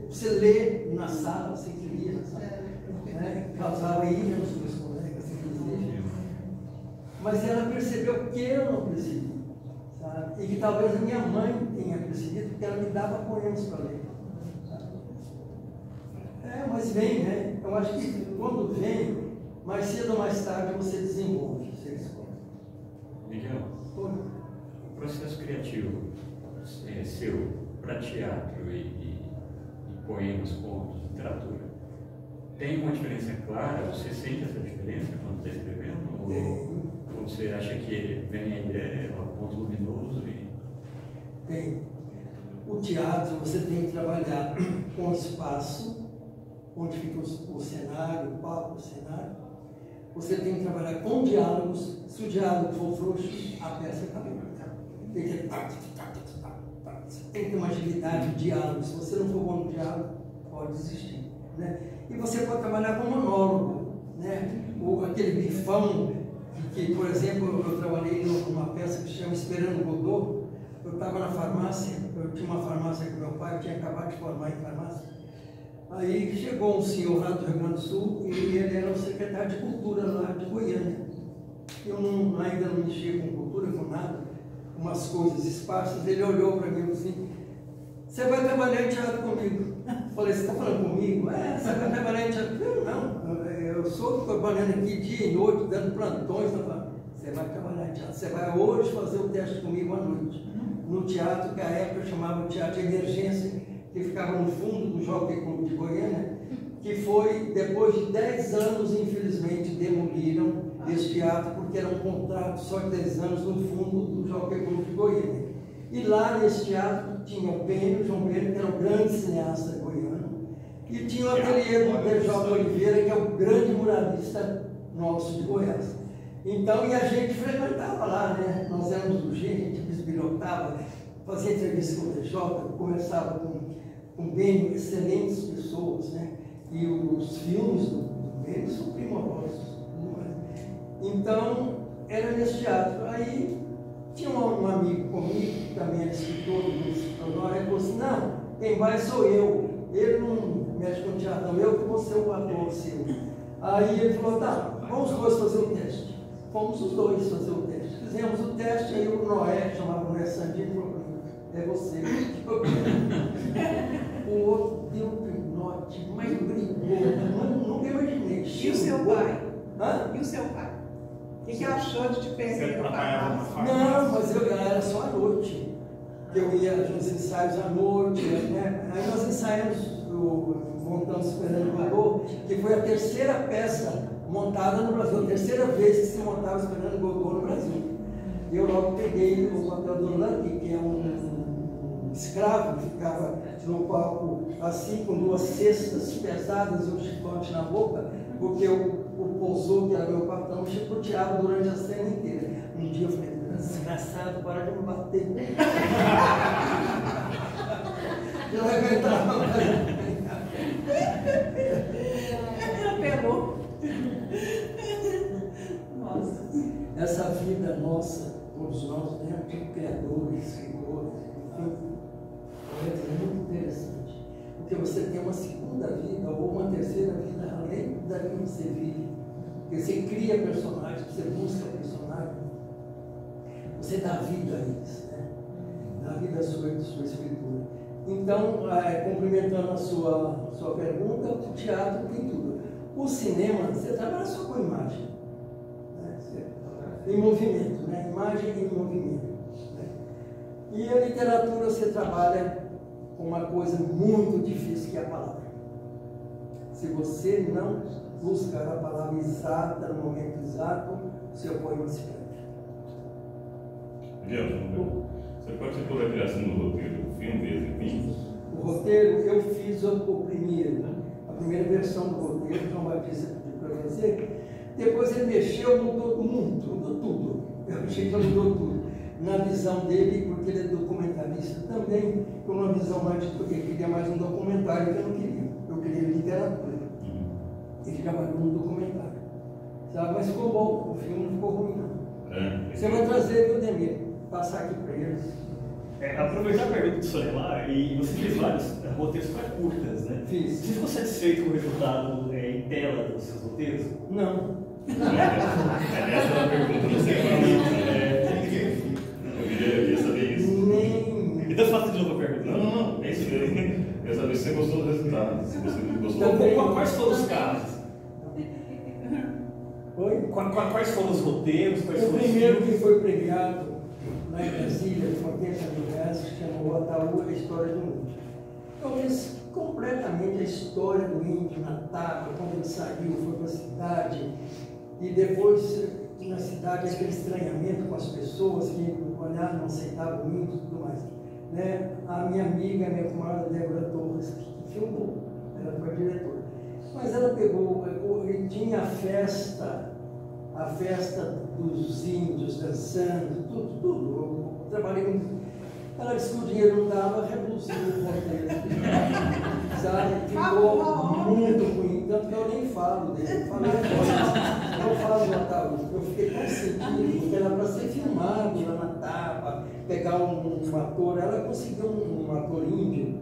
você lê na sala, você queria, sabe? Né? Causava ira nos meus colegas, inclusive. Mas ela percebeu que eu não percebi, sabe? E que talvez a minha mãe tenha percebido, porque ela me dava poemas para ler. Mas vem, né? Eu acho que quando vem, mais cedo ou mais tarde você desenvolve, você escolhe. Miguel, o processo criativo seu para teatro e poemas, contos, literatura, tem uma diferença clara? Você sente essa diferença quando está escrevendo? Ou você acha que vem a ideia, o ponto luminoso? Tem. O teatro, você tem que trabalhar com espaço, onde fica o cenário, o palco, o cenário. Você tem que trabalhar com diálogos. Se o diálogo for frouxo, a peça acabou. Tem que tem que ter uma agilidade de diálogo. Se você não for bom no diálogo, pode desistir. Né? E você pode trabalhar com monólogo. Né? Aquele bifão, que, por exemplo, eu trabalhei numa peça que se chama Esperando Godot. Eu estava na farmácia, eu tinha uma farmácia com meu pai, eu tinha acabado de formar em farmácia. Aí chegou um senhor lá do Rio Grande do Sul e ele era o secretário de Cultura lá de Goiânia. Eu ainda não mexia com cultura, com nada, umas coisas esparsas. Ele olhou para mim e falou assim, você vai trabalhar em teatro comigo? Eu falei, você está falando comigo? Você vai trabalhar em teatro? Eu estou trabalhando aqui dia e noite, dando plantões. Você vai trabalhar em teatro, você vai hoje fazer o teste comigo à noite. No teatro, que à época eu chamava de Teatro de Emergência, que ficava no fundo do Jockey Club de Goiânia, que foi, depois de 10 anos, infelizmente, demoliram esse teatro, porque era um contrato só de 10 anos no fundo do Jockey Club de Goiânia. E lá nesse teatro tinha o João Pênio, que era um grande cineasta goiano, e tinha o ateliê do P.J. Oliveira, que é o grande muralista nosso de Goiás. Então, e a gente frequentava lá, né? Nós éramos do G, a gente bisbilhotava, fazia entrevista com o TJ, conversava com bem excelentes pessoas, né? E os filmes do Bem são primorosos. Então, era nesse teatro. Aí, tinha um amigo comigo, que também era escritor, ele falou assim, não, quem vai sou eu. Ele não mexe com teatro, não, eu que vou ser o ator seu. Aí ele falou, tá, vamos os dois fazer o teste. Fomos os dois fazer o teste. Fizemos o teste, aí o Noé, chamava Noé Sandino, falou, é você. O outro deu um pinote, mas brigou, nunca imaginei. E o seu pai? Hã? E o seu pai? O que achou de te perder? Você trabalhava na farmácia? Não, mas eu era só à noite. que eu ia nos ensaios à noite, né? Aí nós ensaiamos, montamos o Fernando Godot, que foi a terceira peça montada no Brasil, a terceira vez que se montava o Fernando Godot no Brasil. Eu logo peguei o papel do Lucky, que é um escravo que ficava no palco assim, com duas cestas pesadas e um chicote na boca, porque o Pousou, que era meu patrão, chicoteava durante a cena inteira. Um dia eu falei, desgraçado, para de me bater. Eu não aguentava mais. Apelou. Nossa. Essa vida nossa, todos nós, né, tipo criadores, escritores, é muito interessante. Porque você tem uma segunda vida ou uma terceira vida além da que você vive. Porque você cria personagens, você busca personagens, você dá vida a eles, né? Dá vida à sua escritura. Então, complementando a sua pergunta, o teatro tem tudo. O cinema, você trabalha só com imagem. Em movimento, né? Imagem em movimento. Né? E a literatura você trabalha com uma coisa muito difícil que é a palavra. Se você não buscar a palavra exata no momento exato, o seu poema se perde. Gelson, você participou da criação do roteiro do filme Vezes Infinitas? O roteiro, eu fiz o primeiro, né? A primeira versão do roteiro, João Batista pediu para fazer. Depois ele mexeu, mudou tudo. Eu achei que mudou tudo. Na visão dele, porque ele é documentarista também, com uma visão mais de porque ele queria mais um documentário que eu não queria. Eu queria literatura. Ele trabalhou no documentário. Sabe? Mas ficou bom, o filme não ficou ruim, não. Você vai trazer, viu, Demir? Passar aqui para eles. Aproveitar a pergunta do Solemar, e você fez vários roteiros para curtas, né? Fiz. Você ficou satisfeito com o resultado em tela dos seus roteiros? Não. Essa é uma pergunta do seu eu queria saber isso. Então faça de novo a pergunta. Não, é isso mesmo. Eu queria saber se você gostou do resultado. Se você não gostou. Quais foram os casos? Oi? Quais foram os roteiros? O primeiro que foi premiado lá em Brasília, com 80 mil reais, que chamou O Ataú, a história do índio. Eu fiz completamente a história do índio na Tapa, quando ele saiu, foi para a cidade, e depois na cidade aquele estranhamento com as pessoas que olhavam, não aceitavam o índio e tudo mais. Né? A minha amiga, minha comadre Débora Torres, que filmou, ela foi a diretora. Mas ela pegou, e tinha a festa dos índios dançando, tudo. Eu trabalhei com. Ela disse que o dinheiro não dava, reduziu o roteiro. Sabe? Ficou muito ruim, tanto que eu nem falo dele. Eu falo do Ataú. Eu fiquei tão sentido, porque era para ser filmado lá na Tapa, pegar um ator. Ela conseguiu um ator índio,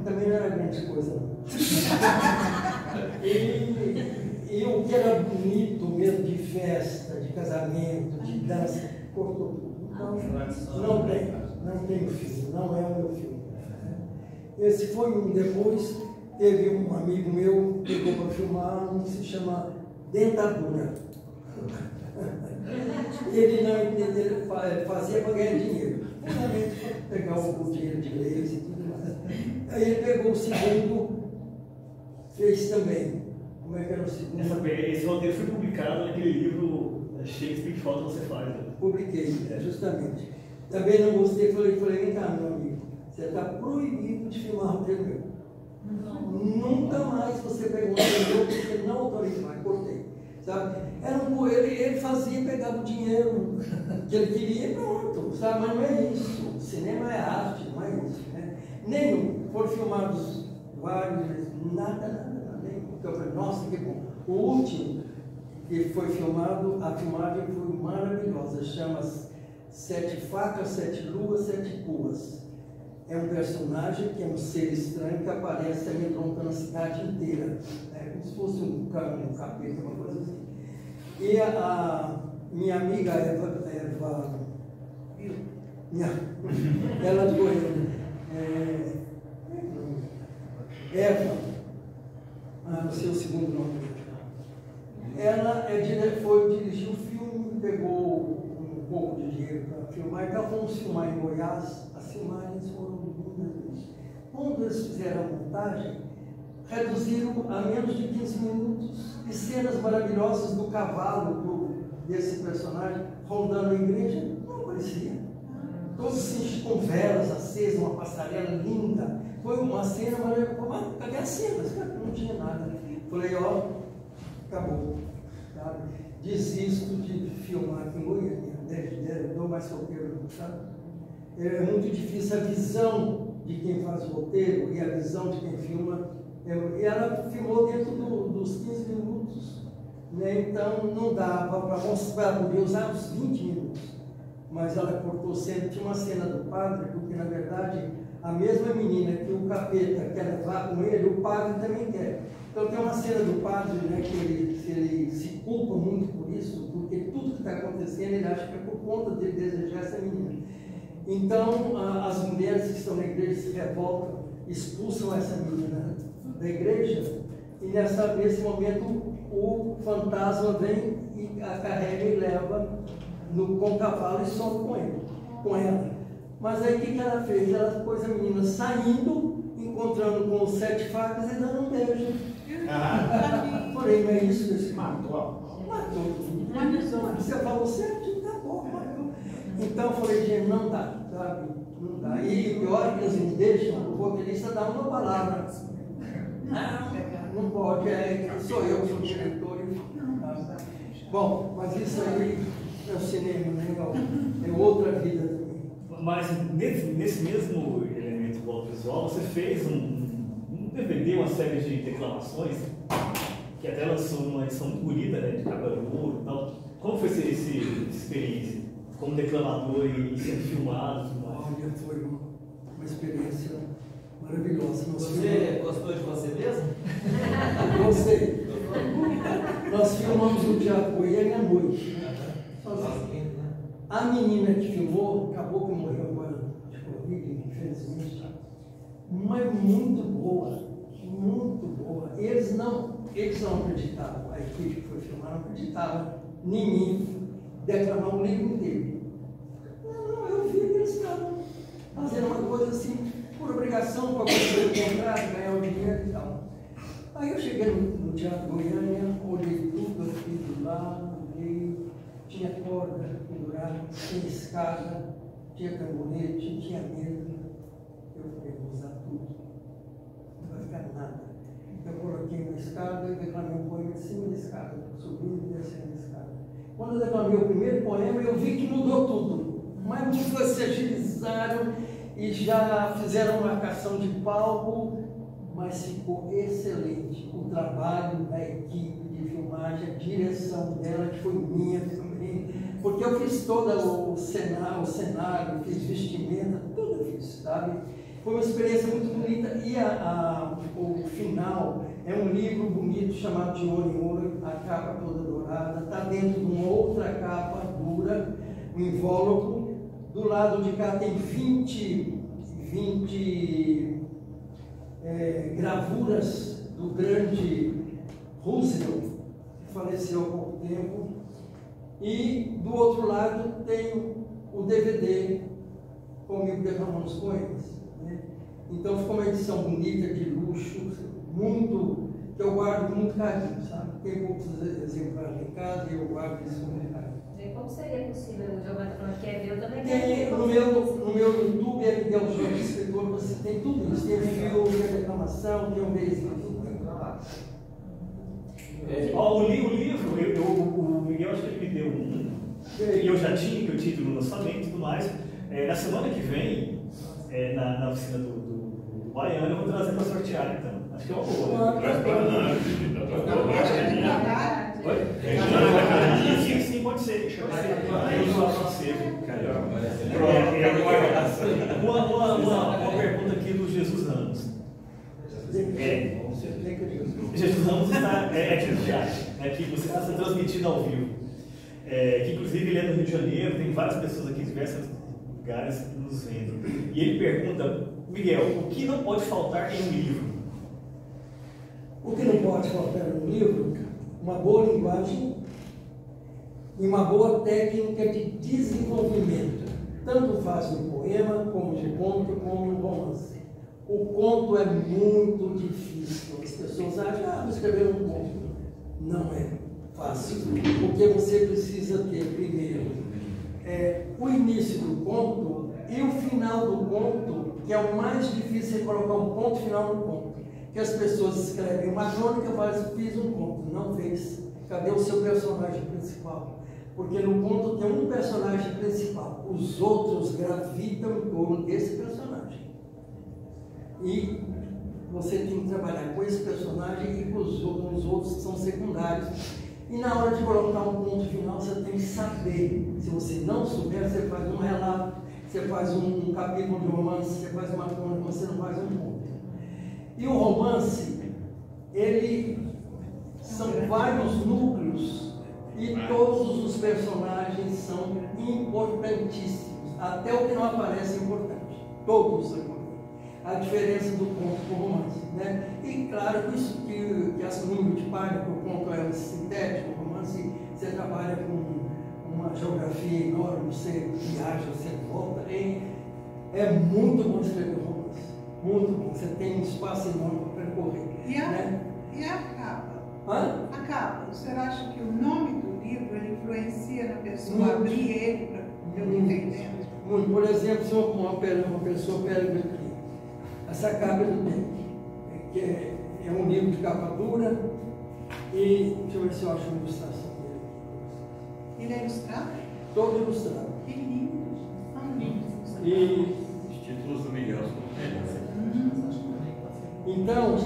também não era grande coisa, não. E o que era bonito mesmo de festa, de casamento, de dança, cortou tudo. Então, não tem o filme, não é o meu filme. Esse foi um. Depois teve um amigo meu que pegou para filmar, um que se chama Dentadura. Ele não entendeu, ele fazia para ganhar dinheiro, realmente pegar o dinheiro de leis e tudo mais. Aí ele pegou o segundo, fez também. Como é que era o segundo? Esse roteiro foi publicado naquele livro Shakespeare que falta você faz. Né? Publiquei, justamente. Também não gostei, falei, vem cá, meu amigo, você está proibido de filmar roteiro meu. Nunca mais você pegou um roteiro meu, porque não autoriza mais, cortei. Sabe? Ele fazia, pegava o dinheiro que ele queria e pronto, sabe? Mas não é isso. O cinema é arte, não é isso. Né? Nenhum. Foram filmados vários, nada. Eu falei, nossa, que bom. O último que foi filmado, a filmagem foi maravilhosa, chama Sete Facas, Sete Luas, Sete Puas. É um personagem que é um ser estranho que aparece amedrontando a cidade inteira. É como se fosse um capeta, uma coisa assim. E a minha amiga ela de Goiânia, Eva, não sei o segundo nome. Ela foi dirigir o filme, pegou pouco de dinheiro para filmar, então fomos filmar em Goiás. As filmagens foram lindas. Quando eles fizeram a montagem, reduziram a menos de 15 minutos e cenas maravilhosas do cavalo desse personagem rondando a igreja, não aparecia. Todos assim, com velas acesas, uma passarela linda. Foi uma cena maravilhosa. Mas cadê as cenas? Não tinha nada. Falei, ó, acabou. Sabe? Desisto de filmar aqui em Goiânia. Eu dou mais roteiro, sabe? É muito difícil a visão de quem faz o roteiro e a visão de quem filma. E ela filmou dentro dos 15 minutos. Né? Então não dava para mostrar, podia usar os 20 minutos. Mas ela cortou sempre. Tinha uma cena do padre, porque na verdade a mesma menina que o capeta quer levar com ele, o padre também quer. Então tem uma cena do padre, né, que ele se culpa muito por isso, porque tudo que está acontecendo ele acha que é por conta de desejar essa menina. Então as mulheres que estão na igreja se revoltam, expulsam essa menina da igreja, e nesse momento o fantasma vem e a carrega e leva com o cavalo e sobe com ela. Mas aí o que ela fez? Ela pôs a menina saindo, encontrando com os 7 facas e dando um beijo. Falei, não é isso que você matou? Matou tudo. Você falou certo, tá bom, matou. Então eu falei, gente, não dá, sabe? Não dá. E pior que eles não deixam, o roteirista dá uma palavra. Não pode, sou eu que sou diretor. Bom, mas isso aí é o cinema, né? É outra vida também. Mas nesse mesmo elemento do audiovisual, você fez um DVD, uma série de declamações, que até lançou numa edição muito bonita, né, de capa de ouro e tal. Como foi essa experiência? Como declamador e sendo filmado? Olha, foi uma experiência maravilhosa. Você gostou de você mesmo? Gostei. Nós filmamos o Teatro Goiânia à noite. A menina que filmou, acabou que morreu agora de Covid, infelizmente, mas muito boa, muito boa. Eles não acreditavam, a equipe que foi filmar não acreditava em mim declamar um livro dele. Não, eu vi que eles estavam fazendo uma coisa assim, por obrigação, para conseguir o contrato, ganhar o dinheiro e tal. Aí eu cheguei no Teatro Goiânia, olhei tudo aqui do lado, tinha corda pendurada, tinha escada, tinha tamborete, tinha mesa. Eu falei, vou usar tudo, não vai ficar nada. Eu coloquei na escada e declamei um poema em cima da escada, subindo e descendo a escada. Quando eu declamei o primeiro poema, eu vi que mudou tudo. Mas muitos se agilizaram e já fizeram marcação de palco, mas ficou excelente o trabalho da equipe de filmagem, a direção dela, que foi minha também, porque eu fiz todo o cenário, fiz vestimenta, tudo eu fiz, sabe? Foi uma experiência muito bonita e o final é um livro bonito chamado De Ouro em Ouro, a capa toda dourada, está dentro de uma outra capa dura, um invólucro. Do lado de cá tem 20 gravuras do grande Roosevelt, que faleceu há pouco tempo. E do outro lado tem o DVD comigo declamando os poemas. Né? Então ficou uma edição bonita, de luxo, muito, que eu guardo com muito carinho, sabe? Tem poucos exemplares em casa e eu guardo isso com muito carinho. Como seria possível o Giovanni falando que é meu também? Tem, no meu YouTube, é Miguel Jorge Escritor, você tem tudo isso. Tem o filme, tem a declamação, tem um beijo, tudo tem para lá. O livro, o Miguel acho que ele me deu e eu já tinha, que eu tive no lançamento e tudo mais. Na semana que vem, na oficina do Baiano, eu vou trazer para sortear, então. Acho que é uma boa. Traz para nós. Sim, sim, pode ser. Uma pergunta aqui do Jesus Ramos. Jesus Ramos está aqui no teatro, que você está sendo transmitido ao vivo. Que inclusive ele é do Rio de Janeiro, tem várias pessoas aqui de diversos lugares nos vendo. E ele pergunta, Miguel, o que não pode faltar em um livro? O que não pode faltar em um livro? Uma boa linguagem, e uma boa técnica de desenvolvimento, tanto faz no poema, como de conto, como no romance. O conto é muito difícil. As pessoas acham, vou escrever um conto. Não é fácil, porque você precisa ter, primeiro, o início do conto e o final do conto, que é o mais difícil, é colocar um ponto final no conto. Que as pessoas escrevem uma crônica, fiz um conto, não fez. Cadê o seu personagem principal? Porque no conto tem um personagem principal, os outros gravitam em torno desse personagem. E você tem que trabalhar com esse personagem e com os outros que são secundários. E na hora de colocar um ponto final, você tem que saber. Se você não souber, você faz um relato, você faz um capítulo de romance, você faz uma crônica, você não faz um ponto. E o romance, ele são vários núcleos e todos os personagens são importantíssimos. Até o que não aparece é importante. Todos são importantes. A diferença do conto para o romance, né? E claro, isso que as números de página, o conto é sintético, o romance você trabalha com uma geografia enorme, você viaja, você volta. É muito bom escrever romance, muito bom. Você tem um espaço enorme para percorrer. E a capa? Hã? A capa, o senhor acha que o nome do livro ele influencia na pessoa abrir ele para eu entender? Muito. Por exemplo, se uma pessoa pega aqui, essa capa do tempo, que é um livro de capa dura, e deixa eu ver se eu acho uma ilustração dele. Ele é ilustrado? Todo ilustrado. Que lindo! Tão lindo. E Os títulos do Miguel são melhores. então,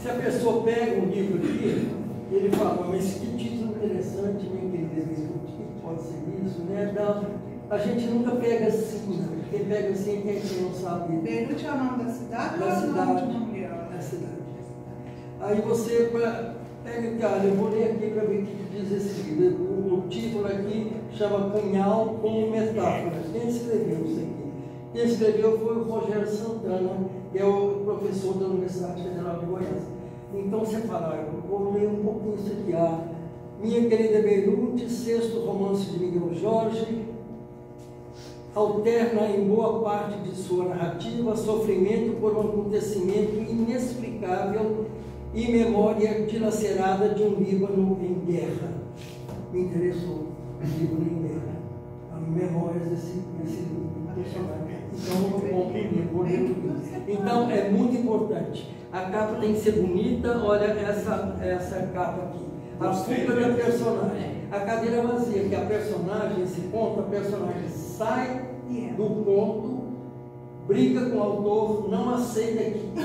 se a pessoa pega um livro aqui, ele fala, mas que título interessante, nem entender o que pode ser isso, né? Então, a gente nunca pega assim, né? Quem pega assim é quem não sabe. Beirute é o nome da cidade ou Da é o nome de cidade. uma mulher? Da cidade. Aí você pega, cara, eu vou ler aqui para ver o que diz esse livro. O título aqui chama Punhal como Metáfora. Quem escreveu isso aqui? Quem escreveu foi o Rogério Santana, que é o professor da Universidade Federal de Goiás. Então você fala, eu vou ler um pouquinho isso aqui. Minha querida Beirute, sexto romance de Miguel Jorge, alterna em boa parte de sua narrativa sofrimento por um acontecimento inexplicável e memória dilacerada de um Líbano em guerra. Me interessou, o Líbano em guerra. As memórias desse personagem. Então é muito importante. A capa tem que ser bonita. Olha essa capa aqui. A fuga da personagem. A cadeira vazia, que a personagem, esse ponto, a personagem sai do ponto, briga com o autor, não aceita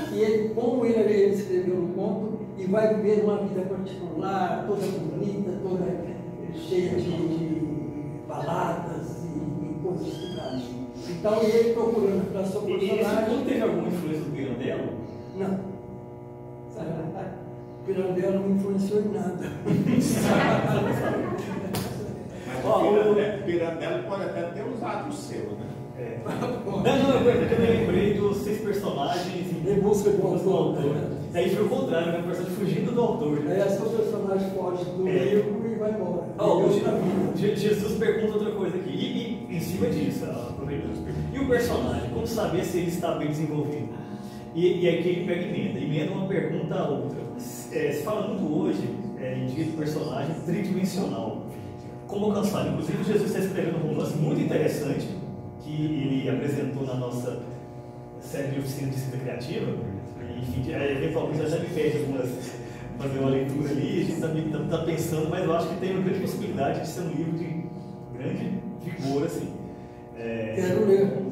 que ele, como ele escreveu no ponto, e vai viver uma vida particular, toda bonita, toda cheia de baladas e coisas do caso. Então ele procurando para sua personagem. Não teve alguma influência do Pirandello? Não. O Pirandello não influenciou em nada. O Pirandello pode até ter usado o seu, né? Eu lembrei dos 6 personagens em busca do autor. Aí foi o contrário, né? O personagem fugindo do autor. Aí seu personagem foge do livro e vai embora. Jesus pergunta outra coisa aqui. E em cima disso, e o personagem? Como saber se ele está bem desenvolvido? E aqui ele emenda uma pergunta a outra. Se fala muito hoje em dia do personagem tridimensional. Como alcançar? Inclusive, Jesus está escrevendo um romance muito interessante que ele apresentou na nossa série de oficina de escrita criativa. Enfim, eventualmente já me pede fazer uma leitura ali. A gente está pensando, mas eu acho que tem uma grande possibilidade de ser um livro de grande vigor, assim. Quero ler.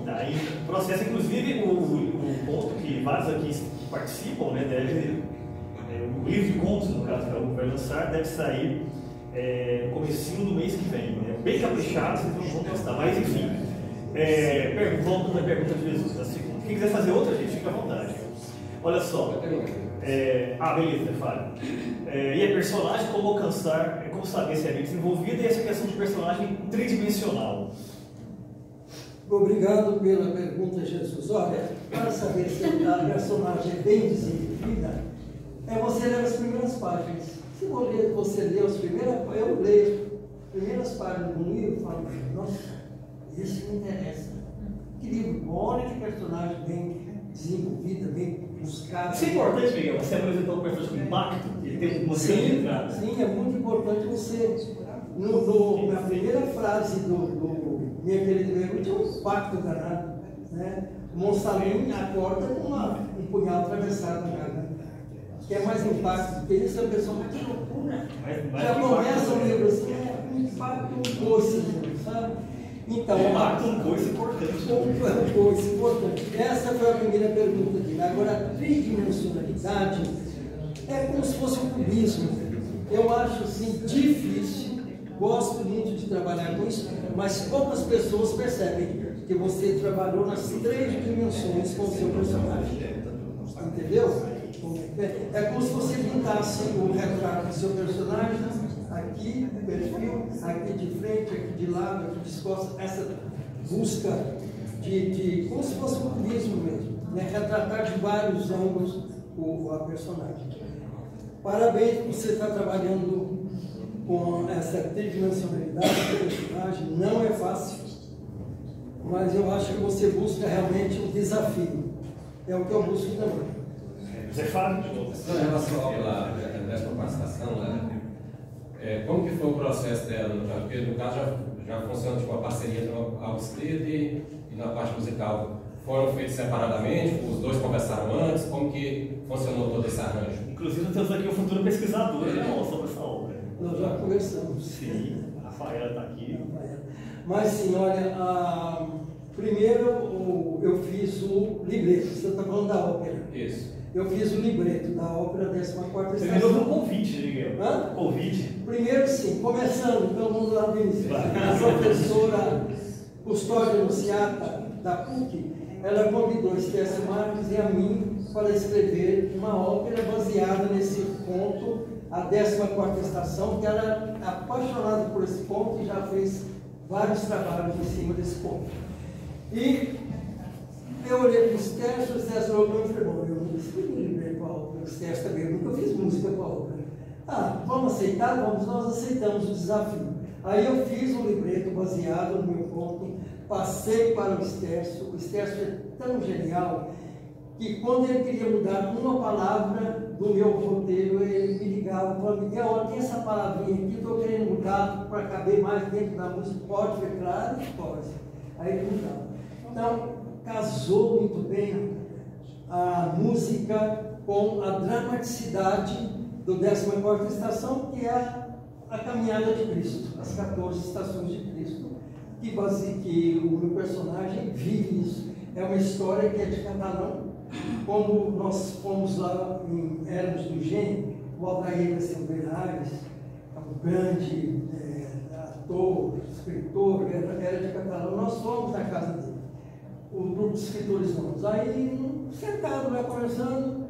Tá, e o processo, inclusive, o ponto que vários aqui que participam, né, o livro de contos, no caso, que vai lançar, deve sair no comecinho do mês que vem. Né? Bem caprichado, vocês vão gostar. Mas, enfim, vamos para a pergunta de Jesus, a segunda. Quem quiser fazer outra, gente, fica à vontade. Olha só. Beleza, Fábio. E a personagem, como alcançar, como saber se é bem desenvolvida, e essa questão de personagem tridimensional. Obrigado pela pergunta, Jesus. Olha, para saber se a personagem é bem desenvolvida, você ler as primeiras páginas. Se você ler as primeiras, eu leio primeiras páginas do livro, eu falo, nossa, isso me interessa. Que livro bom, olha que personagem bem desenvolvida, bem buscada. Isso é importante, Miguel. Você apresentou um personagem com impacto, ele tem uma grande entrada. Sim, é muito importante você. Na primeira frase do Minha Querida Amiga, tinha um impacto danado. Né? O Monsalém acorda com um punhal atravessado na garganta. Que é mais impacto do que isso, a pessoa vai que loucura. Já começa o livro assim, é um impacto doce, sabe? Então, um coisa importante. Um coisa importante. Essa foi a primeira pergunta dele. Agora, a tridimensionalidade é como se fosse um cubismo. Eu acho assim difícil, gosto muito de trabalhar com isso, mas poucas pessoas percebem que você trabalhou nas 3 dimensões com o seu personagem. Entendeu? É como se você pintasse o retrato do seu personagem, aqui, perfil, aqui de frente, aqui de lado, aqui de costas, essa busca como se fosse um cubismo mesmo, né? Retratar de vários ângulos a personagem. Parabéns por você estar trabalhando com essa tridimensionalidade do personagem, não é fácil, mas eu acho que você busca realmente um desafio, é o que eu busco também. Você fala? Em relação à décima participação, né? Como que foi o processo dela? Porque no caso já funciona tipo uma parceria entre a escrita e na parte musical. Foram feitos separadamente? Os dois conversaram antes? Como que funcionou todo esse arranjo? Inclusive temos aqui o futuro pesquisador sobre essa obra. Nós já conversamos. Sim, a Rafaela está aqui. Mas sim, olha, primeiro eu fiz o libreto, você está falando da ópera. Isso. Eu fiz o libreto da ópera 14ª estação. Você virou um convite, Miguel. Hã? Convite. Primeiro sim, começando, então vamos lá do início. A professora Custódia Luciata, da PUC, ela convidou Estércio Marques e a mim para escrever uma ópera baseada nesse conto, a 14ª estação, que ela é apaixonada por esse conto e já fez vários trabalhos em cima desse conto. E eu olhei para o Estércio olhou para mim e falou, bom, eu não escrevi livro para a ópera, o Estércio também, eu nunca fiz música para a ópera. Vamos aceitar? Vamos, nós aceitamos o desafio. Aí eu fiz um libreto baseado no meu conto, passei para o Estércio é tão genial que quando ele queria mudar uma palavra do meu roteiro, ele me ligava e falava, Miguel, tem essa palavrinha aqui, estou querendo mudar para caber mais dentro da música, pode ver, claro? Pode. Aí ele mudava. Então, casou muito bem a música com a dramaticidade do 14ª estação, que é a caminhada de Cristo, as 14 estações de Cristo, que o meu personagem vive isso. É uma história que é de catalão. Quando nós fomos lá em Éramos do Gênio, o Altair Silveirares, um grande ator, escritor, era de catalão, nós fomos na casa dele, o grupo de escritores novos. Aí, sentado lá conversando,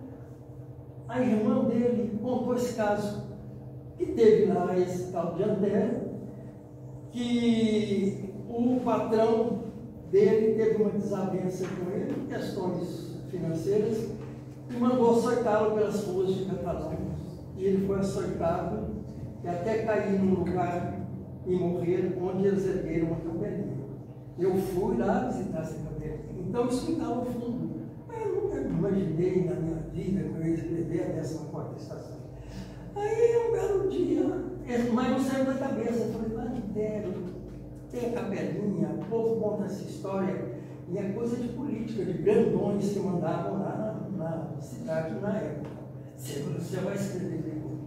a irmã dele contou esse caso, que teve lá esse tal de Antero, que o patrão dele teve uma desavença com ele, questões financeiras, e mandou açoitá-lo pelas ruas de Catalão. E ele foi açoitado e até cair num lugar e morrer, onde eles ergueram uma capelinha. Eu fui lá visitar essa capelinha. Então isso me dá um fundo. Eu nunca imaginei na minha vida que eu ia escrever a 14ª estação. Aí um belo dia, mas não saiu da cabeça. Eu falei, Antero, tem a capelinha, o povo conta essa história. E é coisa de política, de grandões que mandavam lá na cidade na época. Você vai escrever depois.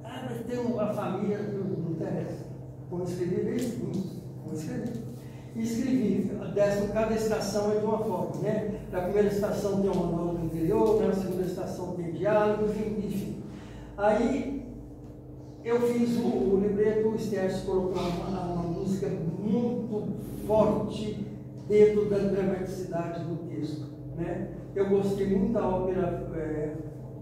Mas tem uma família que não interessa. Vamos escrever isso? Vamos escrever. E escrevi, cada estação é de uma forma, né? Na primeira estação tem um manual do interior, na segunda estação tem diálogos, enfim. Aí eu fiz o libreto, o Estércio colocou uma música muito forte dentro da dramaticidade do texto, né? Eu gostei muito da ópera,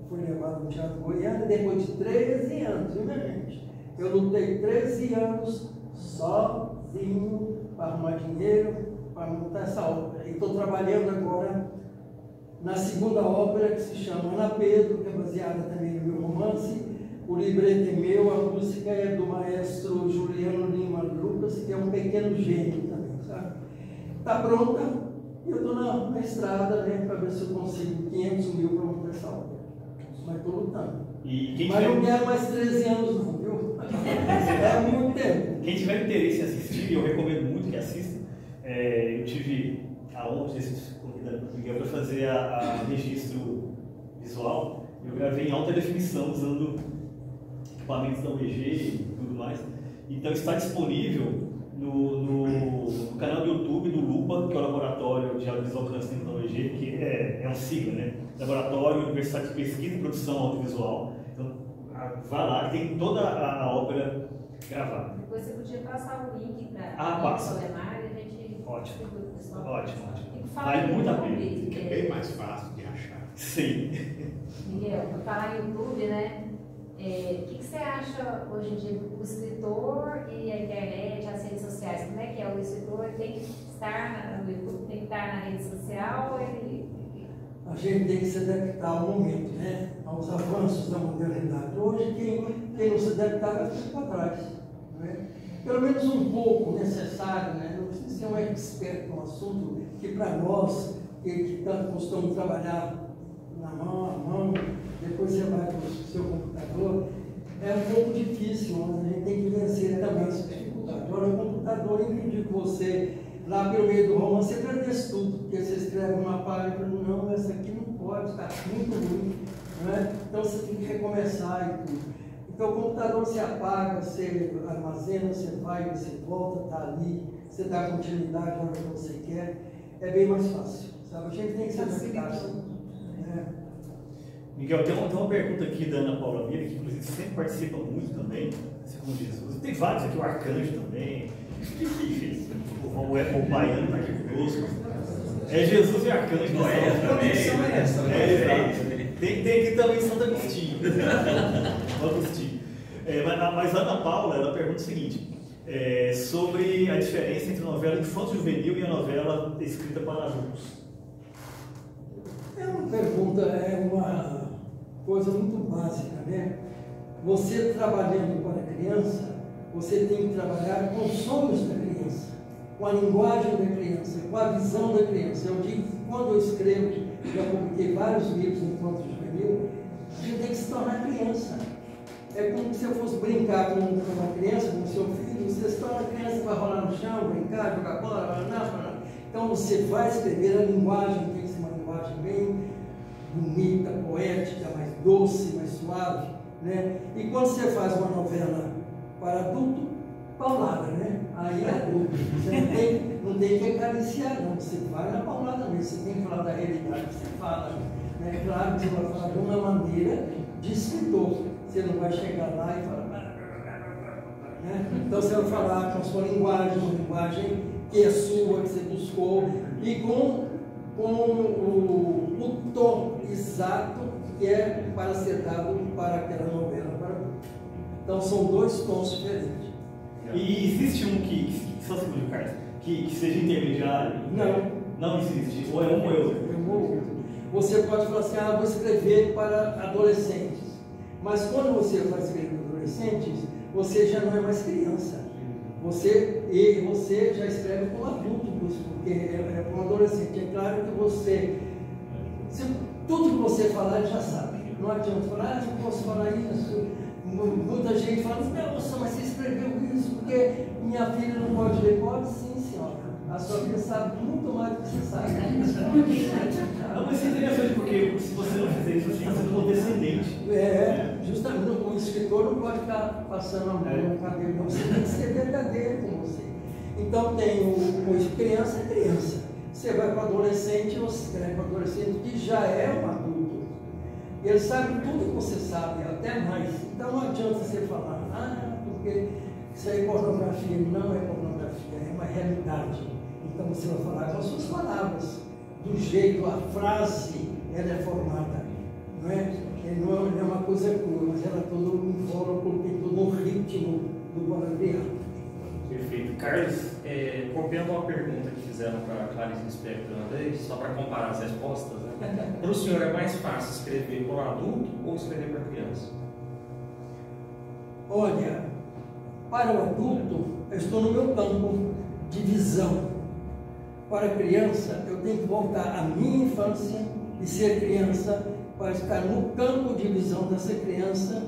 foi levada no Teatro Goiânia depois de 13 anos, viu, minha gente? Eu lutei 13 anos sozinho para arrumar dinheiro, para montar essa ópera. E estou trabalhando agora na segunda ópera, que se chama Ana Pedro, que é baseada também no meu romance, O libreto é meu, a música é do maestro Juliano Lima Lucas, que é um pequeno gênio também, sabe? Está pronta, e eu estou na estrada, né, para ver se eu consigo 500 mil para montar essa obra. Mas estou lutando. Mas não quero mais 13 anos não, viu? É muito tempo. Quem tiver interesse em assistir, eu recomendo muito que assista. Eu tive a honra de ser convidado por Miguel para fazer a registro visual. Eu gravei em alta definição, usando equipamentos da UEG e tudo mais. Então está disponível no canal do YouTube do LUPA, que é o Laboratório de Audiovisual Clandestino da UEG, que é um sigla, né? Laboratório Universidade de Pesquisa e Produção Audiovisual. Então, vai lá, tem toda a ópera gravada. Depois você podia passar o link para passa. o Lemar e a gente... Ótimo. Pessoal. Ótimo. Vale muito a pena. Fica bem mais fácil de achar. Sim. Miguel, para falar em YouTube, né? O que você acha hoje em dia do escritor e a internet, as redes sociais? Como é que é? O escritor tem que estar no YouTube, tem que estar na rede social? Ou ele... A gente tem que se adaptar ao momento, né? Aos avanços da modernidade. Hoje, quem não se adaptar vai ficar para trás. Né? Pelo menos um pouco necessário, né? Não precisa ser um expert no assunto, que para nós, que tanto costumamos trabalhar na mão a mão, depois você vai para o seu computador, é um pouco difícil, mas a gente tem que vencer também essa dificuldade. Agora, o computador, eu acredito que você, lá pelo meio do romance, você perdesse tudo, porque você escreve uma página e fala, não, essa aqui não pode, está muito ruim. Né? Então você tem que recomeçar e tudo. Então o computador você apaga, você armazena, você vai, você volta, está ali, você dá continuidade na hora que você quer, é bem mais fácil. Sabe? A gente tem que se adaptar. Miguel, tem uma pergunta aqui da Ana Paula Mira, que inclusive sempre participa muito também, assim como Jesus. Tem vários aqui, o Arcanjo também. O Baiano está aqui conosco. É Jesus e Arcanjo. Não é essa, Tem aqui também Santo Agostinho. Agostinho. Mas a Ana Paula, ela pergunta o seguinte, sobre a diferença entre a novela infanto-juvenil e a novela escrita para adultos. É uma pergunta, é uma coisa muito básica, né? Você trabalhando para a criança, você tem que trabalhar com os sonhos da criança, com a linguagem da criança, com a visão da criança. Eu digo que quando eu escrevo, já publiquei vários livros enquanto juvenil, a gente tem que se tornar criança. É como se eu fosse brincar com uma criança, com o seu filho, você se torna criança, vai rolar no chão, brincar, jogar bola, Então você vai escrever, a linguagem tem que ser uma linguagem bem bonita, poética, mais doce, mais suave, né? E quando você faz uma novela para adulto, paulada, né? Aí é adulto. Você não tem que acariciar, não. Você vai na paulada mesmo. Você tem que falar da realidade que você fala. Né? Claro que você vai falar de uma maneira de escritor. Você não vai chegar lá e falar... Né? Então você vai falar com a sua linguagem, uma linguagem que é sua, que você buscou, e com o tom exato que é para ser dado para aquela novela. Então são dois tons diferentes. E existe um só segundo, Carlos, que seja intermediário? Não. Não existe. Ou é um ou é outro? É um ou outro. Você pode falar assim, vou escrever para adolescentes. Mas quando você vai escrever para adolescentes, você já não é mais criança. Você já escreve como adulto, porque é para um adolescente. É claro que tudo que você falar, ele já sabe. Não adianta falar, não posso falar isso. Muita gente fala, nossa, mas você escreveu isso porque minha filha não pode ler. Pode sim, senhora. A sua filha sabe muito mais do que você sabe. Não, mas é interessante, porque se você não fizer isso, você está sendo condescendente. Justamente, o escritor não pode ficar passando a mão no cabelo, não. Você tem que ser verdadeiro com você. Então tem o criança é criança. Você vai para o adolescente, você escreve para o adolescente que já é um adulto. Ele sabe tudo que você sabe, até mais. Então não adianta você falar, porque isso aí é pornografia. Não é pornografia, é uma realidade. Então você vai falar com as suas palavras, do jeito, a frase, ela é formada. Não é uma coisa crua, mas ela todo envolve, tem todo um ritmo do palavreado. Perfeito. Carlos, copiando uma pergunta que fizeram para a Clarice Lispector uma vez, só para comparar as respostas, né? Para o senhor é mais fácil escrever para um adulto ou escrever para criança? Olha, para o adulto, eu estou no meu campo de visão. Para a criança, eu tenho que voltar à minha infância e ser criança para estar no campo de visão dessa criança,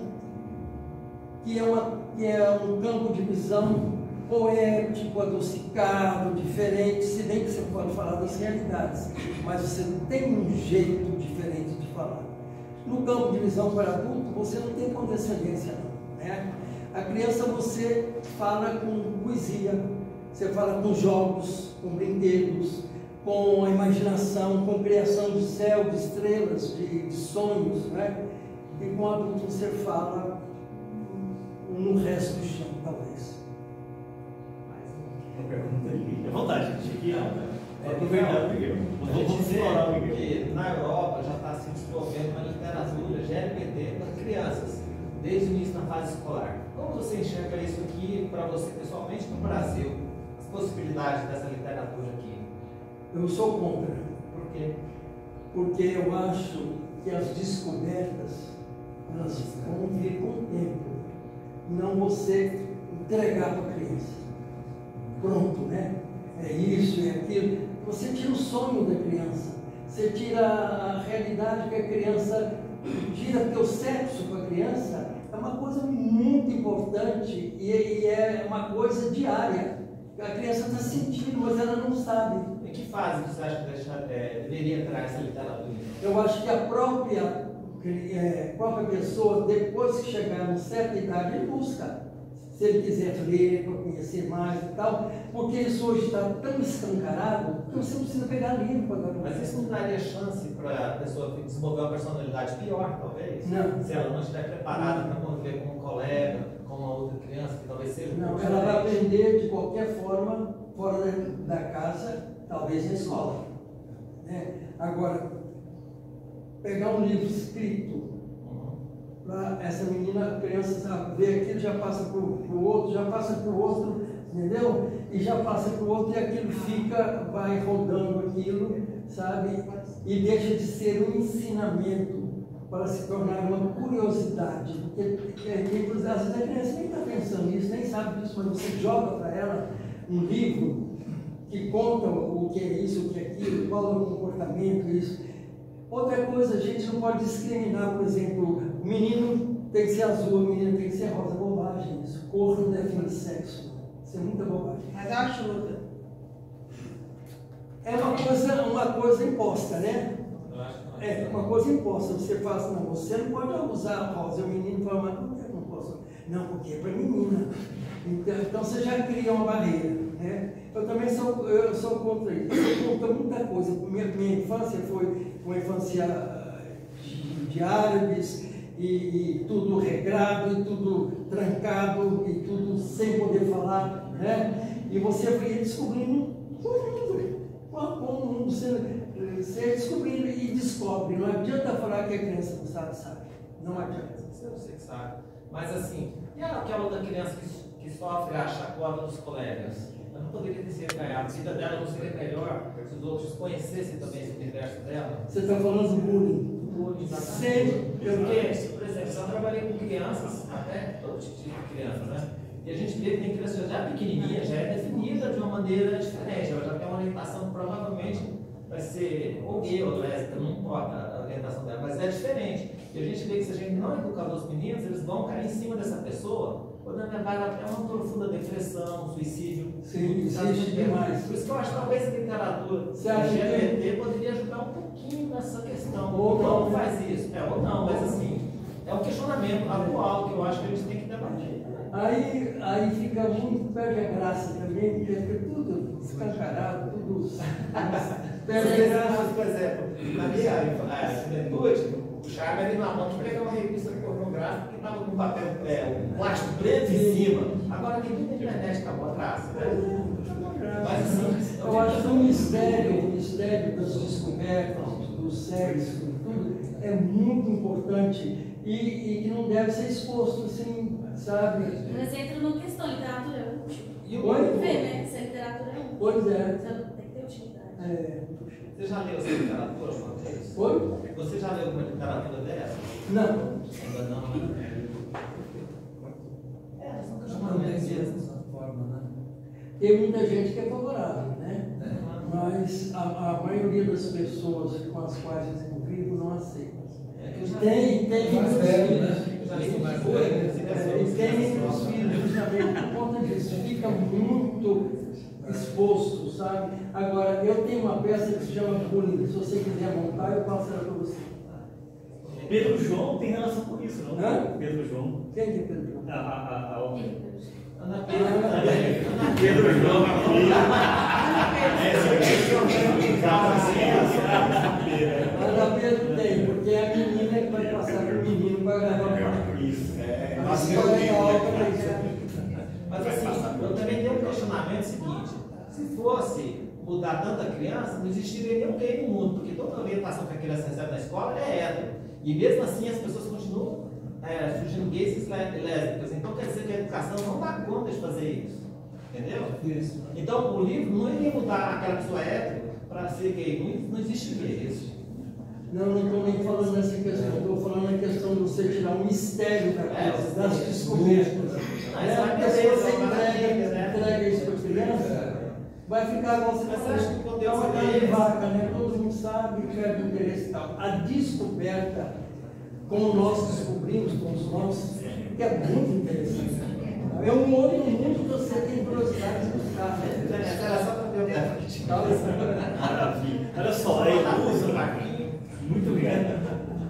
que é um campo de visão poético, adocicado, diferente, se bem que você pode falar das realidades, mas você tem um jeito diferente de falar. No campo de visão para adulto, você não tem condescendência, não, né? A criança você fala com poesia, você fala com jogos, com brinquedos, com a imaginação, com criação de céu, de estrelas, de sonhos, né? E com o adulto você fala no resto do chão, talvez. Uma pergunta aí. É vontade, Chiquinho. A gente vê que na Europa já está se desenvolvendo uma literatura LGBT para crianças, desde o início da fase escolar. Como você enxerga isso aqui para você pessoalmente no Brasil? As possibilidades dessa literatura aqui? Eu sou contra. Por quê? Porque eu acho que as descobertas elas vão vir com o tempo, não você entregar para a criança. Pronto, né? É isso, é aquilo. Você tira o sonho da criança, você tira a realidade que a criança tira, porque o sexo para a criança é uma coisa muito importante e é uma coisa diária. A criança está sentindo, mas ela não sabe. Em que fase você acha que deveria entrar essa literatura? Eu acho que a própria pessoa, depois que chegar a uma certa idade, ele busca. Se ele quiser ler, para conhecer mais e tal, porque isso hoje está tão escancarado que você não precisa pegar livro para dar. Mas isso não daria chance para a pessoa desenvolver uma personalidade pior, talvez? Não. Se ela não estiver preparada para conviver com um colega, com uma outra criança, que talvez seja Não, ela vai aprender de qualquer forma, fora da casa, talvez na escola. Né? Agora, pegar um livro escrito, para essa menina, a criança ver aquilo, já passa para o outro, já passa para o outro, entendeu? E já passa para o outro e aquilo fica, vai rodando aquilo, sabe? E deixa de ser um ensinamento para se tornar uma curiosidade. Porque às vezes a criança nem está pensando nisso, nem sabe disso, mas você joga para ela um livro que conta o que é isso, o que é aquilo, qual é o comportamento, isso. Outra coisa, a gente não pode discriminar, por exemplo, o menino tem que ser azul, a menina tem que ser rosa. Bobagem isso. Cor não define sexo. Isso é muita bobagem. Mas ajuda. É uma coisa imposta, né? É uma coisa imposta. Você fala assim, não, você não pode usar rosa. O menino fala, mas por que eu não posso? Não, porque é para menina. Então você já cria uma barreira, né? Eu também sou contra isso. Eu sou contra muita coisa. Minha infância foi uma infância de árabes e tudo regrado, e tudo trancado, e tudo sem poder falar, né? E você ia descobrindo como você descobrindo e descobre. Não adianta falar que a criança não sabe. Não adianta. Você que sabe. Mas assim, e aquela outra criança que sofre a chacota dos colegas? Ela não poderia ter sido ganhada. A vida dela não seria melhor se os outros conhecessem também esse universo dela? Você está falando do bullying. Sempre. Porque, por exemplo, eu trabalhei com crianças, até todo tipo de criança, né? E a gente vê que tem criança já pequenininha, já é definida de uma maneira diferente. Ela já tem uma orientação que provavelmente vai ser ou gay ou lésbica, não importa a orientação dela, mas é diferente. E a gente vê que se a gente não educar os meninos, eles vão cair em cima dessa pessoa, podendo levar até uma profunda depressão, suicídio. Sim, existe demais. Por isso que eu acho que talvez a literatura LGBT poderia ajudar um pouquinho nessa questão. Ou não faz isso. Ou não, mas assim, é um questionamento atual que eu acho que a gente tem que debater. Aí fica muito, perde a graça também, porque fica tudo escancarado, tudo perde a graça. Por exemplo, na minha juventude, o Charme era na mão de pegar uma revista pornográfica que estava com papel, plástico preto em cima. Agora tem muita internet que acabou atrás. Né? Mas assim, eu acho que o mistério das descobertas, do sexo, tudo, é muito importante e que não deve ser exposto assim, sabe? Mas entra numa questão, literatura é útil. E o ver, né? Se a literatura é útil. Pois é. Você não tem que ter utilidade. Você já leu essa literatura uma vez? Oi? Você já leu uma literatura dessa? Não. Ainda não, né? Tem muita gente que é favorável, né? Mas a maioria das pessoas com as quais eu convivo não aceita. Tem Mais velho, né? E tem os filhos justamente por conta disso, fica muito exposto, sabe? Agora, eu tenho uma peça que se chama Bullying, se você quiser montar, eu passo ela para você. Pedro João tem relação com isso, não? Hã? Pedro João. Quem que é Pedro João? Ana Pedro João. Ana Pedro tem, porque é a menina que vai passar para o menino para gravar. Isso. Mas legal também. Mas assim, eu também tenho um questionamento seguinte: se fosse mudar tanta criança, não existiria nenhum gay no mundo, porque toda a orientação que a criança recebe na escola é hétero. E mesmo assim as pessoas continuam surgindo gays e lésbicas. Então quer dizer que a educação não dá conta de fazer isso. Entendeu? Isso. Então o livro não iria mudar aquela pessoa hétero para ser gay. Não existe gay. Não estou nem falando nessa questão, estou falando na questão de você tirar o mistério da coisa, das descobertas. Porque se você entrega isso para a criança, vai ficar igual você falou, é uma carne de vaca, né? Todo mundo sabe que é do interesse e tal. A descoberta, como nós descobrimos, todos nós, que é muito interessante. É um outro mundo que você tem curiosidade de buscar. Era só para ver o Maravilha. Olha só, a Ilusa, muito obrigado.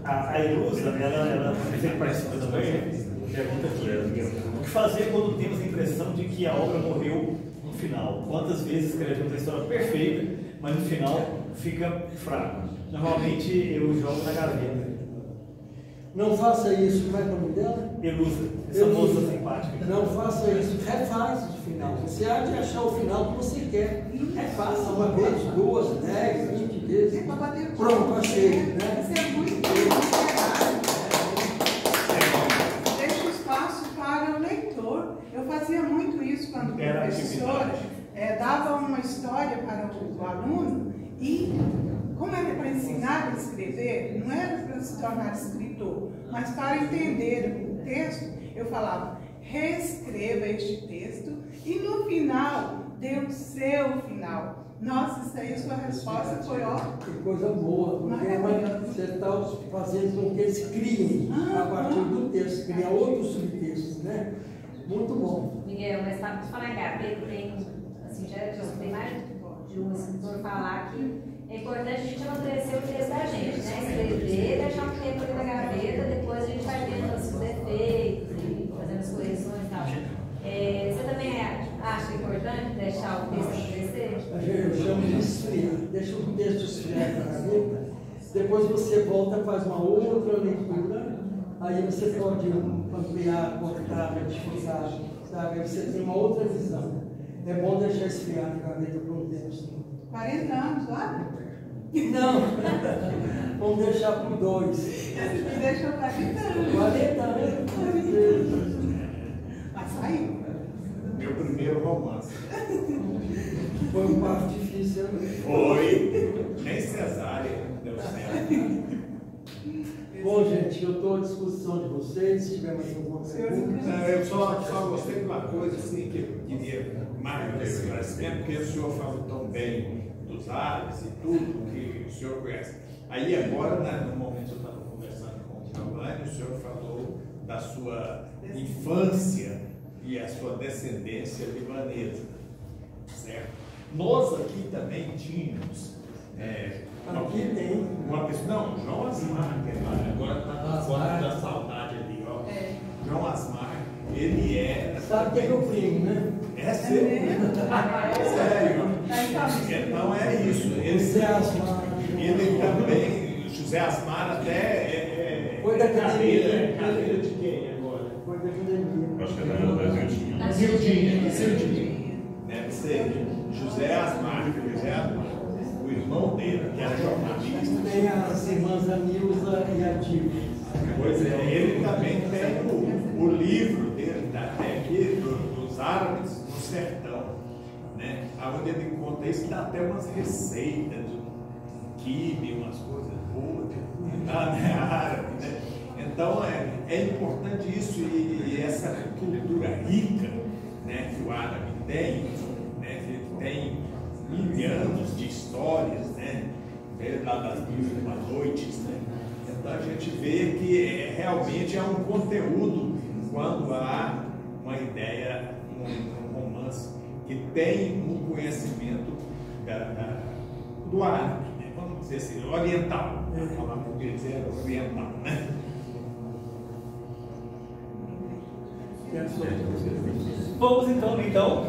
A Ilusa, ela participa também. Pergunta aqui: o que fazer quando temos a impressão de que a obra morreu no final? Quantas vezes escrevemos a história perfeita, mas no final fica fraco? Normalmente eu jogo na gaveta. Não faça isso, como é que é o nome dela? Ilusa, essa moça simpática. Não faça isso, refaz o final. Você há de achar o final que você quer. Refaça uma vez, 2, 10, 20 vezes. Pronto, achei. Né? Isso é muito Deixa espaço para o leitor. Eu fazia muito isso quando o professor dava uma história para o aluno e, como era para ensinar a escrever, não era para se tornar escritor, mas para entender o texto, eu falava, reescreva este texto e no final, dê o seu final. Nossa, isso aí, sua resposta foi ótima. Que coisa boa, porque você está fazendo com que eles criem a partir do texto, criar outros subtextos, né? Muito bom. Miguel, mas para falar em gaveta, tem, assim, já tem mais de um escritor falar que é importante a gente amadurecer o texto da gente, né? Escrever, deixar um tempo ali na gaveta, depois a gente vai vendo os defeitos e fazendo as correções e tal. Você também acha importante deixar o texto amadurecer? Eu chamo de esfriar. Deixa o texto esfriar na gaveta, depois você volta, faz uma outra leitura, aí você pode ampliar, cortar, modificar, sabe? Aí você tem uma outra visão. É bom deixar esfriar na gaveta por um tempo. 40 anos, olha. Não, vamos deixar por 2. Me deixou 40 anos. 40 anos. Mas saiu. Meu primeiro romance. Foi um parto difícil, né? Foi. Nem cesárea deu certo. Bom, gente, eu estou à disposição de vocês, se tiver mais alguma pergunta. Eu só gostei de uma coisa assim que eu queria mais esclarecimento, porque o senhor falou tão bem dos árabes e tudo que o senhor conhece. Aí agora, no momento eu estava conversando com o Giovanni, o senhor falou da sua infância e a sua descendência libanesa, certo? Nós aqui também tínhamos aqui tem uma pessoa, não, João Asmar, que agora está fora da saudade ali, ó. João Asmar, ele é. Sabe que é meu primo, né? É sério. Sério. Então é isso. José Asmar. Ele também, José Asmar até foi da academia. Cadeira de quem agora? Foi da academia. Acho que era da Zildinha. Deve ser José Asmar, o irmão dele, que era jornalista. Tem as irmãs Anilza e a Dilma. Pois é, ele também tem o livro dele, até aqui, dos árabes no sertão, né? Onde ele conta isso, dá até umas receitas, um quibe, umas coisas boas, árabe, né? Então é importante isso e essa cultura rica, né, que o árabe tem, né, tem mil anos de histórias, né? Desde lá das 1001 noites, né? Então a gente vê que realmente é um conteúdo quando há uma ideia, um romance que tem um conhecimento do árabe, né? Vamos dizer assim, oriental. Vamos falar porque dizer oriental, né? Vamos então.